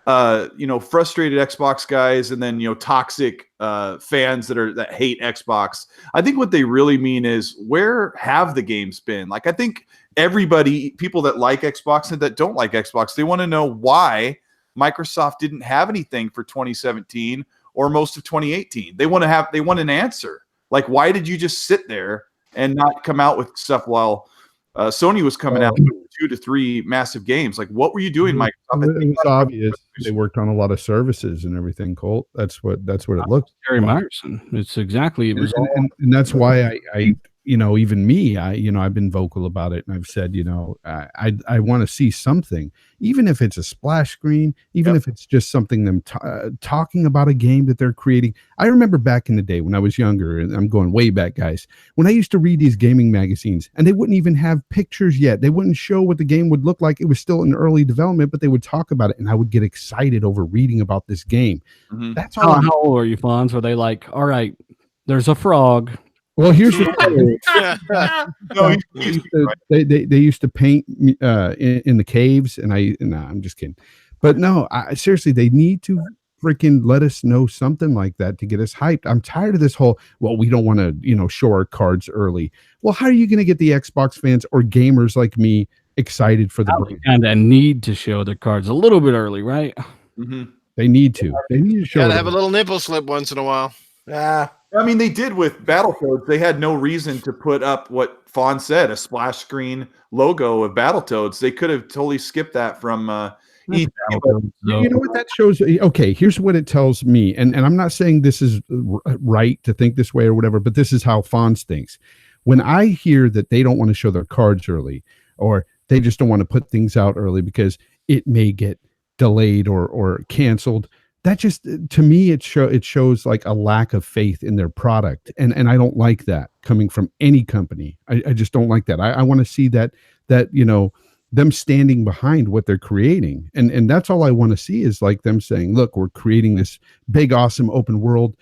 frustrated Xbox guys and then toxic fans that hate Xbox, I think what they really mean is, where have the games been? Like, I think people that like Xbox and that don't like Xbox, they want to know why Microsoft didn't have anything for 2017 or most of 2018. They want an answer. Like, why did you just sit there and not come out with stuff while Sony was coming out with 2 to 3 massive games? Like, what were you doing, Microsoft? It was obvious they worked on a lot of services and everything, Colt. That's what it looks. Jerry Myerson. It's exactly. It was, and that's why I even me, I've been vocal about it, and I've said, I want to see something, even if it's a splash screen, even if it's just something them talking about a game that they're creating. I remember back in the day when I was younger, and I'm going way back, guys, when I used to read these gaming magazines, and they wouldn't even have pictures yet. They wouldn't show what the game would look like. It was still in early development, but they would talk about it, and I would get excited over reading about this game. Mm-hmm. That's all. How old are you, Fonz? Were they like, all right, there's a frog? Well, here's the thing. They used to paint in the caves, and I'm just kidding. But no, seriously, they need to freaking let us know something like that to get us hyped. I'm tired of this whole, well, we don't want to, show our cards early. Well, how are you going to get the Xbox fans or gamers like me excited for the brand? Kind of need to show their cards a little bit early, right? Mm-hmm. They need to show. Gotta have a little nipple slip once in a while. Yeah. I mean, they did with Battletoads. They had no reason to put up what Fawn said, a splash screen logo of Battletoads. They could have totally skipped that from you know what that shows? Okay, here's what it tells me. And I'm not saying this is right to think this way or whatever, but this is how Fonz thinks. When I hear that they don't want to show their cards early, or they just don't want to put things out early because it may get delayed or canceled, that just, to me, it shows like a lack of faith in their product, and I don't like that coming from any company. I just don't like that. I want to see that them standing behind what they're creating, and that's all I want to see, is like them saying, look, we're creating this big awesome open world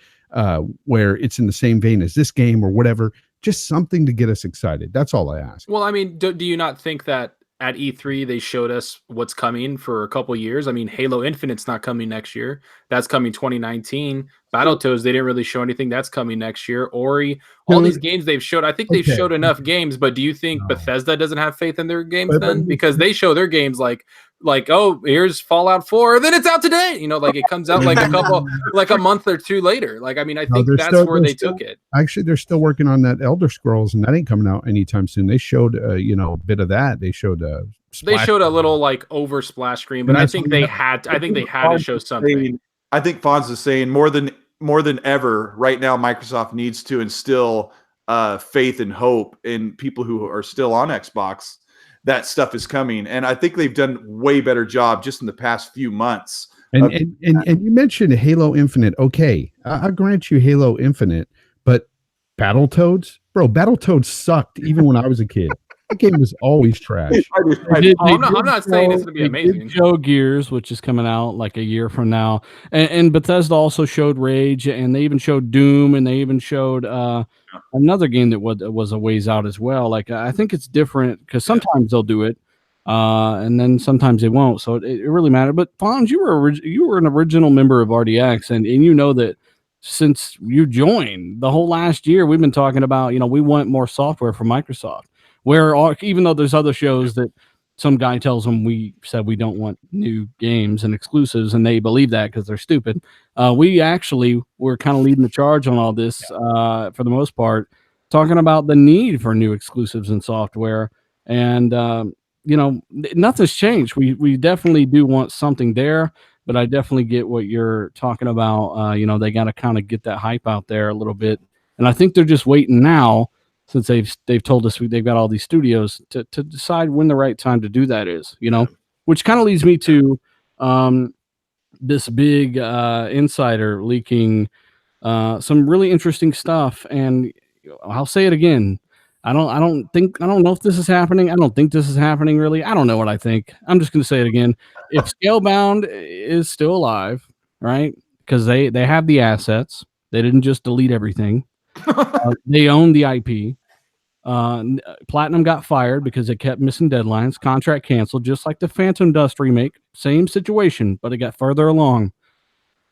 where it's in the same vein as this game or whatever, just something to get us excited. That's all I ask. Well, I mean, do you not think that at E3 they showed us what's coming for a couple years? I mean, Halo Infinite's not coming next year. That's coming 2019. Battletoads, they didn't really show anything. That's coming next year. Ori, all these games they've showed. I think they've showed enough games, but do you think Bethesda doesn't have faith in their games then? Because they show their games like, oh, here's Fallout 4, then it's out today. Like it comes out like a month or two later. Like, I mean, I think that's where they took it. Actually, they're still working on that Elder Scrolls, and that ain't coming out anytime soon. They showed a bit of that. They showed a little like over splash screen, but I think they had to show something. I think Fonz is saying more than ever right now, Microsoft needs to instill faith and hope in people who are still on Xbox. That stuff is coming, and I think they've done way better job just in the past few months. And you mentioned Halo Infinite. Okay, I'll grant you Halo Infinite, but Battletoads, bro, Battletoads sucked even when I was a kid. That game was always trash. I'm not saying it's going to be amazing. Show Gears, which is coming out like a year from now, and Bethesda also showed Rage, and they even showed Doom, and they even showed another game that was a ways out as well. Like, I think it's different because sometimes they'll do it, and then sometimes they won't. So it really matters. But Fonz, you were an original member of RDX, and you know that since you joined the whole last year, we've been talking about we want more software from Microsoft. Even though there's other shows that some guy tells them we said we don't want new games and exclusives, and they believe that because they're stupid. We actually were kind of leading the charge on all this for the most part, talking about the need for new exclusives and software. And, nothing's changed. We definitely do want something there, but I definitely get what you're talking about. They got to kind of get that hype out there a little bit. And I think they're just waiting now, since they've told us they've got all these studios to decide when the right time to do that is, which kind of leads me to this big insider leaking some really interesting stuff. And I'll say it again. I don't know if this is happening. I don't think this is happening, really. I don't know what I think. I'm just going to say it again. If Scalebound is still alive, right? Because they have the assets. They didn't just delete everything. They own the IP. Platinum got fired because it kept missing deadlines. Contract canceled, just like the Phantom Dust remake. Same situation, but it got further along.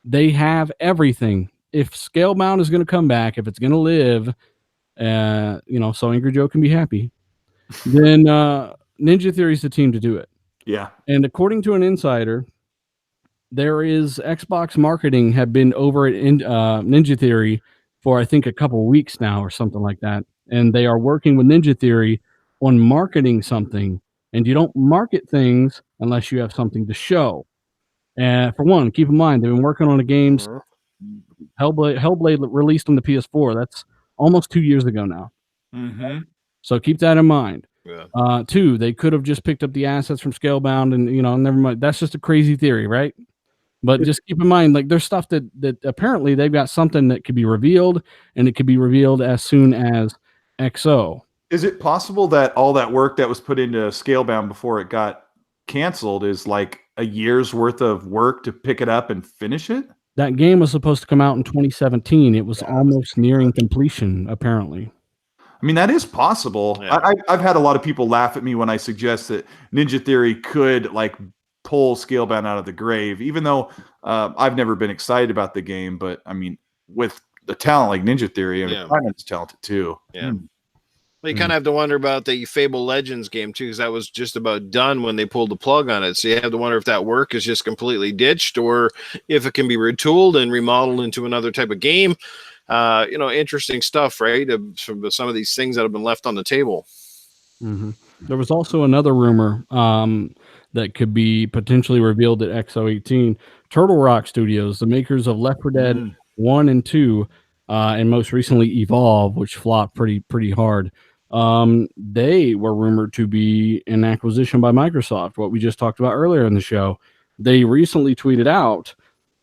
They have everything. If Scalebound is going to come back, if it's going to live, so Angry Joe can be happy, then Ninja Theory is the team to do it. Yeah. And according to an insider, there is Xbox marketing have been over at Ninja Theory for I think a couple of weeks now or something like that, and they are working with Ninja Theory on marketing something. And you don't market things unless you have something to show. And for one, keep in mind they've been working on the games. Hellblade released on the PS4. That's almost 2 years ago now. Mm-hmm. So keep that in mind. Yeah. Two, they could have just picked up the assets from Scalebound, and never mind. That's just a crazy theory, right? But just keep in mind, like there's stuff that apparently they've got something that could be revealed, and it could be revealed as soon as XO. Is it possible that all that work that was put into Scalebound before it got canceled is like a year's worth of work to pick it up and finish it? That game was supposed to come out in 2017. It was almost nearing completion, apparently. I mean, that is possible. Yeah. I've had a lot of people laugh at me when I suggest that Ninja Theory could like pull Scalebound out of the grave, even though I've never been excited about the game. But I mean, with the talent like Ninja Theory, I mean, Simon's talented too. Yeah. Well, you kind of have to wonder about the Fable Legends game too, because that was just about done when they pulled the plug on it. So you have to wonder if that work is just completely ditched, or if it can be retooled and remodeled into another type of game. Interesting stuff, right? From some of these things that have been left on the table. Mm-hmm. There was also another rumor that could be potentially revealed at XO18. Turtle Rock Studios, the makers of Left 4 Dead 1 and 2, and most recently Evolve, which flopped pretty hard. They were rumored to be an acquisition by Microsoft, what we just talked about earlier in the show. They recently tweeted out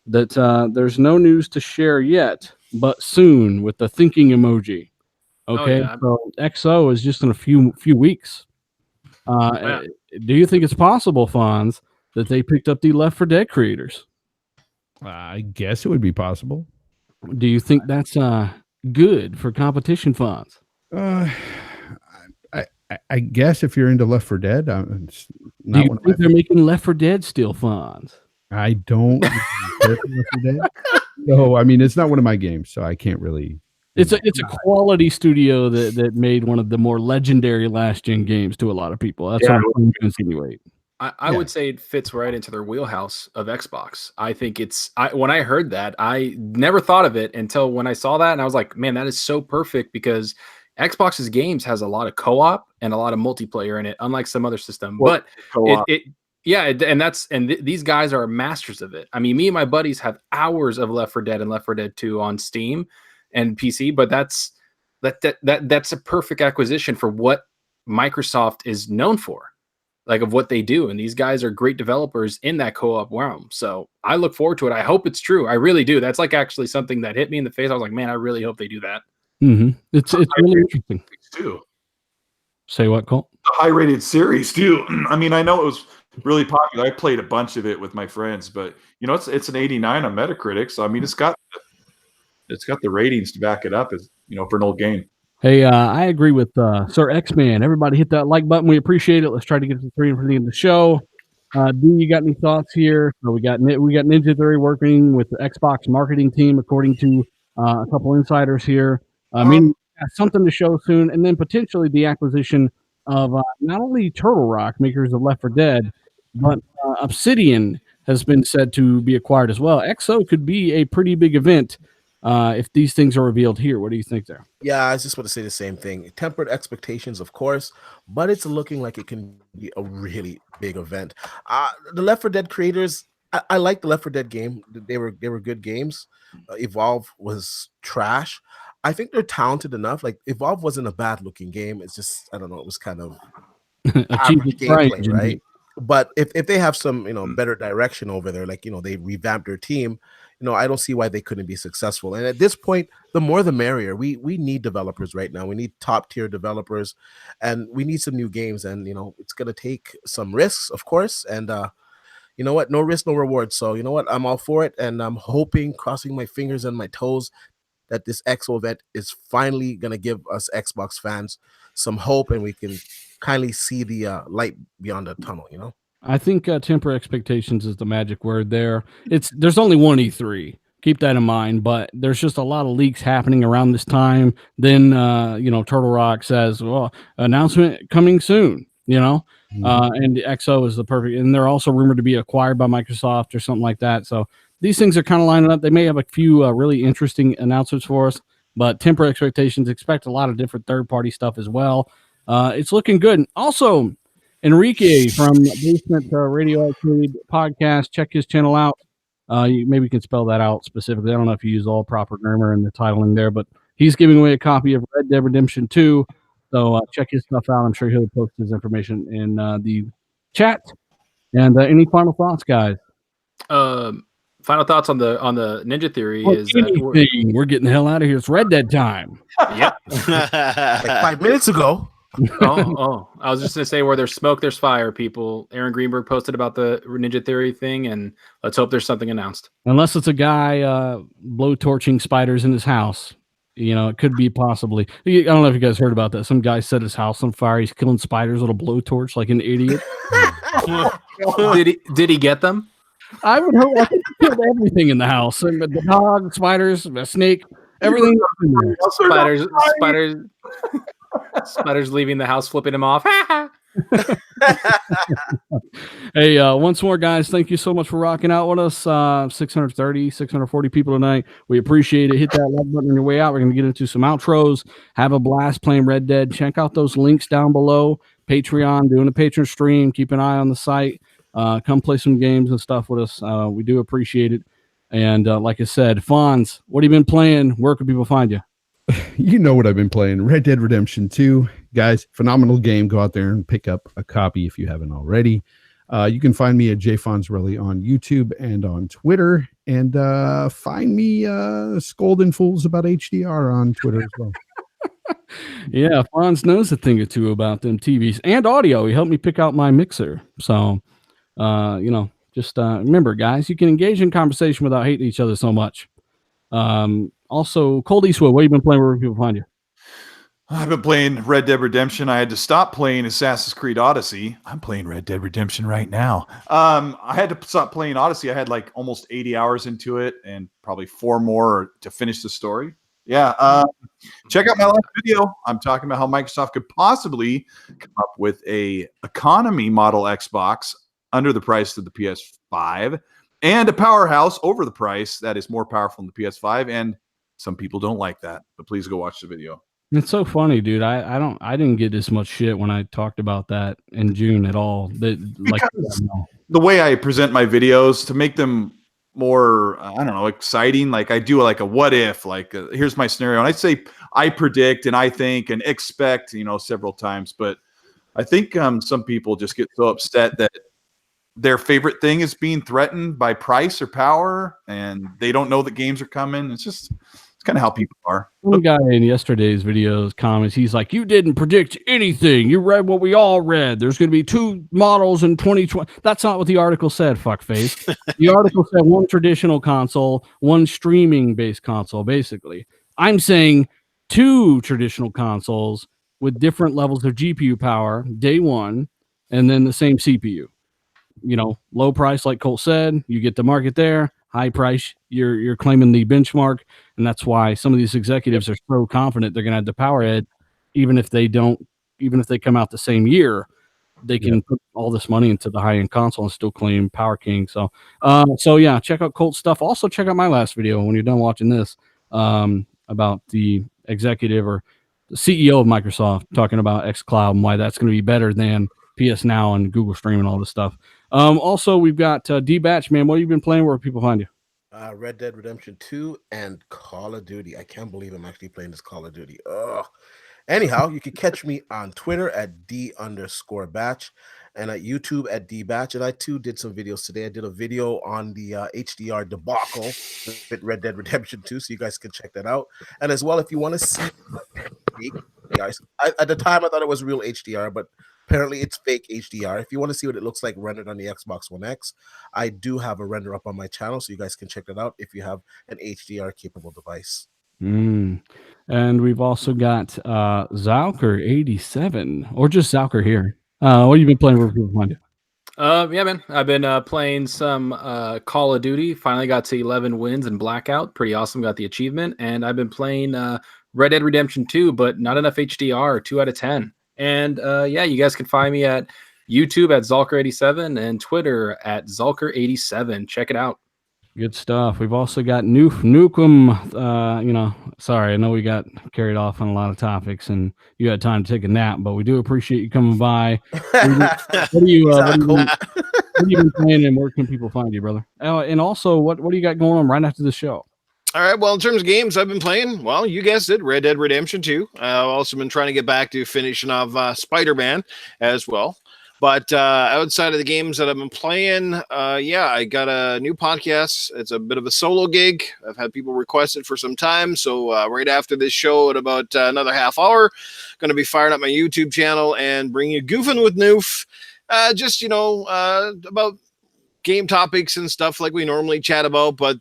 that there's no news to share yet, but soon, with the thinking emoji. Okay, so XO is just in a few weeks. Do you think it's possible, Fonz, that they picked up the Left 4 Dead creators? I guess it would be possible. Do you think that's good for competition, Fonz? I guess if you're into Left 4 Dead, do you think they're making Left 4 Dead still, Fonz? I don't. Left 4 Dead. No, I mean it's not one of my games, so I can't really. It's a quality studio that made one of the more legendary last gen games to a lot of people. That's what I'm going to insinuate. I would say it fits right into their wheelhouse of Xbox. I think when I heard that, I never thought of it until when I saw that, and I was like, man, that is so perfect, because Xbox's games has a lot of co-op and a lot of multiplayer in it, unlike some other system. But these guys are masters of it. I mean, me and my buddies have hours of Left 4 Dead and Left 4 Dead 2 on Steam and PC, but that's a perfect acquisition for what Microsoft is known for, like of what they do. And these guys are great developers in that co-op realm. So I look forward to it. I hope it's true. I really do. That's like actually something that hit me in the face. I was like, man, I really hope they do that. Mm-hmm. It's really interesting too. Say what, Colt? The high-rated series too. I mean, I know it was really popular. I played a bunch of it with my friends, but it's an 89 on Metacritic. So I mean, it's got the ratings to back it up, as for an old game. Hey, I agree with Sir X-Man. Everybody hit that like button. We appreciate it. Let's try to get to 3 for the end of the show. D, you got any thoughts here? So we got Ninja Theory working with the Xbox marketing team, according to a couple insiders here. I mean, something to show soon, and then potentially the acquisition of not only Turtle Rock, makers of Left 4 Dead, but Obsidian has been said to be acquired as well. XO could be a pretty big event if these things are revealed here. What do you think there? Yeah, I just want to say the same thing. Tempered expectations, of course, but it's looking like it can be a really big event. The Left 4 Dead creators, I like the Left 4 Dead game. They were good games. Evolve was trash. I think they're talented enough. Like Evolve wasn't a bad looking game. It's just, I don't know, it was kind of average gameplay, right? But if they have some, better direction over there, like, they revamped their team, I don't see why they couldn't be successful. And at this point, the more the merrier. We need developers right now. We need top tier developers, and we need some new games. And, it's going to take some risks, of course. And, you know what? No risk, no reward. So, you know what? I'm all for it. And I'm hoping, crossing my fingers and my toes, that this XO event is finally going to give us Xbox fans some hope, and we can kindly see the light beyond the tunnel, I think temper expectations is the magic word there. There's only one E3. Keep that in mind, but there's just a lot of leaks happening around this time. Then, Turtle Rock says, well, announcement coming soon, And the XO is the perfect. And they're also rumored to be acquired by Microsoft or something like that. So these things are kind of lining up. They may have a few really interesting announcements for us, but temper expectations. Expect a lot of different third-party stuff as well. It's looking good. And also, Enrique from Basement Radio Arcade Podcast, check his channel out. Maybe you can spell that out specifically. I don't know if you use all proper grammar in the titling there, but he's giving away a copy of Red Dead Redemption 2. So check his stuff out. I'm sure he'll post his information in the chat. And any final thoughts, guys? Final thoughts on the Ninja Theory is that we're getting the hell out of here. It's Red Dead time. Yep. Like 5 minutes ago. I was just gonna say, where there's smoke, there's fire. People, Aaron Greenberg posted about the Ninja Theory thing, and let's hope there's something announced. Unless it's a guy blowtorching spiders in his house, it could be possibly. I don't know if you guys heard about that. Some guy set his house on fire. He's killing spiders with a blowtorch like an idiot. Did he get them? I would hope. I think he killed everything in the house. The dog, spiders, a snake, everything. Spiders leaving the house, flipping him off. Hey, once more, guys, thank you so much for rocking out with us. 640 people tonight. We appreciate it. Hit that like button on your way out. We're going to get into some outros. Have a blast playing Red Dead. Check out those links down below. Patreon, doing a Patreon stream. Keep an eye on the site. Come play some games and stuff with us. We do appreciate it. And like I said, Fonz, what have you been playing? Where can people find you? You know what I've been playing. Red Dead Redemption 2. Guys, phenomenal game. Go out there and pick up a copy if you haven't already. You can find me at jfonzrelly on YouTube and on Twitter. And find me scolding fools about HDR on Twitter as well. Yeah, Fonz knows a thing or two about them TVs and audio. He helped me pick out my mixer. So, just remember, guys, you can engage in conversation without hating each other so much. Also, Cold Eastwood, what have you been playing? Where people find you? I've been playing Red Dead Redemption. I had to stop playing Assassin's Creed Odyssey. I'm playing Red Dead Redemption right now. I had to stop playing Odyssey. I had like almost 80 hours into it and probably 4 more to finish the story. Yeah. Check out my last video. I'm talking about how Microsoft could possibly come up with a economy model Xbox under the price of the PS5 and a powerhouse over the price that is more powerful than the PS5. And some people don't like that, but please go watch the video. It's so funny, dude. I didn't get this much shit when I talked about that in June at all. The way I present my videos to make them more, exciting. Like I do like a what if, here's my scenario. And I say, I predict and I think and expect, several times. But I think some people just get so upset that their favorite thing is being threatened by price or power and they don't know that games are coming. It's kind of how people are. One guy in yesterday's videos comments, he's like, you didn't predict anything. You read what we all read. There's going to be 2 models in 2020. That's not what the article said, fuckface. The article said 1 traditional console, 1 streaming-based console, basically. I'm saying 2 traditional consoles with different levels of GPU power, day one, and then the same CPU. Low price, like Colt said, you get the market there. High price, you're claiming the benchmark, and that's why some of these executives are so confident they're going to have the power head, even if they come out the same year, they can put all this money into the high end console and still claim Power King. So yeah, check out Colt's stuff. Also check out my last video when you're done watching this about the executive or the CEO of Microsoft talking about xCloud and why that's going to be better than PS Now and Google Stream and all this stuff. Also, we've got D-Batch, man. What have you been playing? Where people find you? Red Dead Redemption 2 and Call of Duty. I can't believe I'm actually playing this Call of Duty. Ugh. Anyhow, you can catch me on Twitter at D_batch and at YouTube at D-Batch. And I too did some videos today. I did a video on the HDR debacle with Red Dead Redemption 2, so you guys can check that out. And as well, if you want to see, guys, at the time I thought it was real HDR, but apparently it's fake HDR. If you want to see what it looks like rendered on the Xbox One X, I do have a render up on my channel, so you guys can check that out if you have an HDR capable device. And we've also got Zalker87, or just Zalker here. What have you been playing? Where people find you? Yeah, man. I've been playing some Call of Duty. Finally got to 11 wins and Blackout. Pretty awesome. Got the achievement. And I've been playing Red Dead Redemption 2, but not enough HDR, 2 out of 10. And yeah, you guys can find me at YouTube at Zalker87, and Twitter at Zalker87. Check it out. Good stuff. We've also got Nukem. Sorry, I know we got carried off on a lot of topics, and you had time to take a nap, but we do appreciate you coming by. What are you been playing, and where can people find you, brother? And also, what do you got going on right after the show? All right. Well, in terms of games I've been playing, well, you guessed it, Red Dead Redemption 2. I've also been trying to get back to finishing off Spider-Man as well. But outside of the games that I've been playing, I got a new podcast. It's a bit of a solo gig. I've had people request it for some time. So right after this show, at about another half hour, going to be firing up my YouTube channel and bring you Goofing with Noof. About game topics and stuff like we normally chat about, but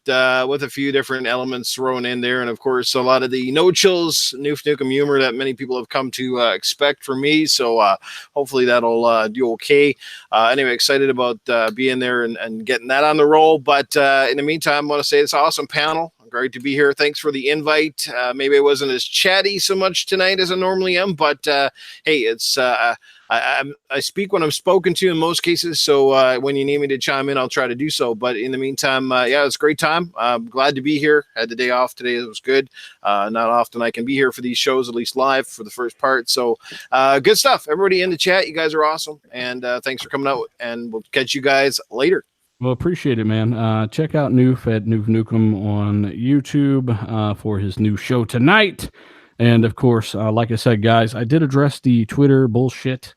with a few different elements thrown in there. And of course, a lot of the no chills, Noof Nukem humor that many people have come to expect from me. So hopefully that'll do okay. Anyway, excited about being there and getting that on the roll. But in the meantime, I want to say it's an awesome panel. Great to be here. Thanks for the invite. Maybe I wasn't as chatty so much tonight as I normally am, but hey, it's I speak when I'm spoken to in most cases. So when you need me to chime in, I'll try to do so. But in the meantime, it's a great time. I'm glad to be here. Had the day off today. It was good. Not often I can be here for these shows, at least live for the first part. So good stuff. Everybody in the chat, you guys are awesome. And thanks for coming out. And we'll catch you guys later. Well, appreciate it, man. Check out Noof at Noof Nukem on YouTube for his new show tonight. And, of course, like I said, guys, I did address the Twitter bullshit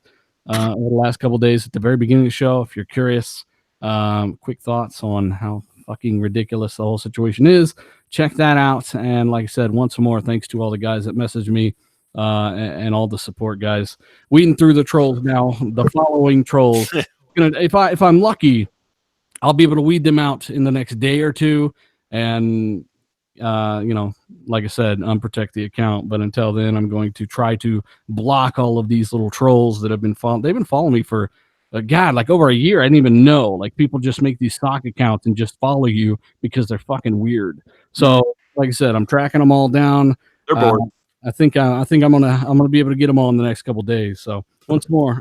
over the last couple of days at the very beginning of the show. If you're curious, quick thoughts on how fucking ridiculous the whole situation is, check that out. And like I said, once more, thanks to all the guys that messaged me and all the support, guys. Weeding through the trolls now, the following trolls. If I'm lucky, I'll be able to weed them out in the next day or two, and like I said, unprotect the account. But until then, I'm going to try to block all of these little trolls that have been following. They've been following me for like over a year. I didn't even know. Like, people just make these stock accounts and just follow you because they're fucking weird. So, like I said, I'm tracking them all down. They're bored. I think I'm gonna be able to get them all in the next couple of days. So once more,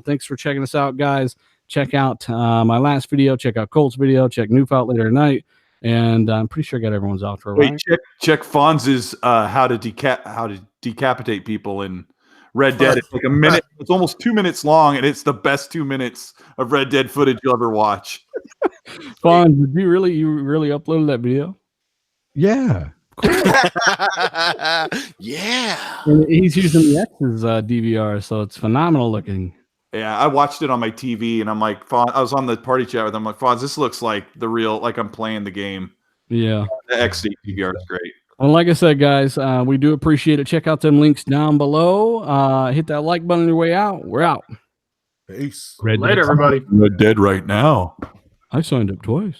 thanks for checking us out, guys. Check out my last video. Check out Colt's video. Check Noof out later tonight. And I'm pretty sure I got everyone's outro right. Wait, check Fonz's how to decapitate people in Red Dead. It's like a minute. It's almost 2 minutes long, and it's the best 2 minutes of Red Dead footage you'll ever watch. Fonz, did you really uploaded that video? Yeah. Yeah. And he's using the X's DVR, so it's phenomenal looking. Yeah, I watched it on my TV, and I'm like, Fonz, I was on the party chat with him. I'm like, Fonz, this looks like the real, like I'm playing the game. Yeah. The XD DVR is great. Well, like I said, guys, we do appreciate it. Check out them links down below. Hit that like button on your way out. We're out. Peace. Later, everybody. Red Dead right now. I signed up twice.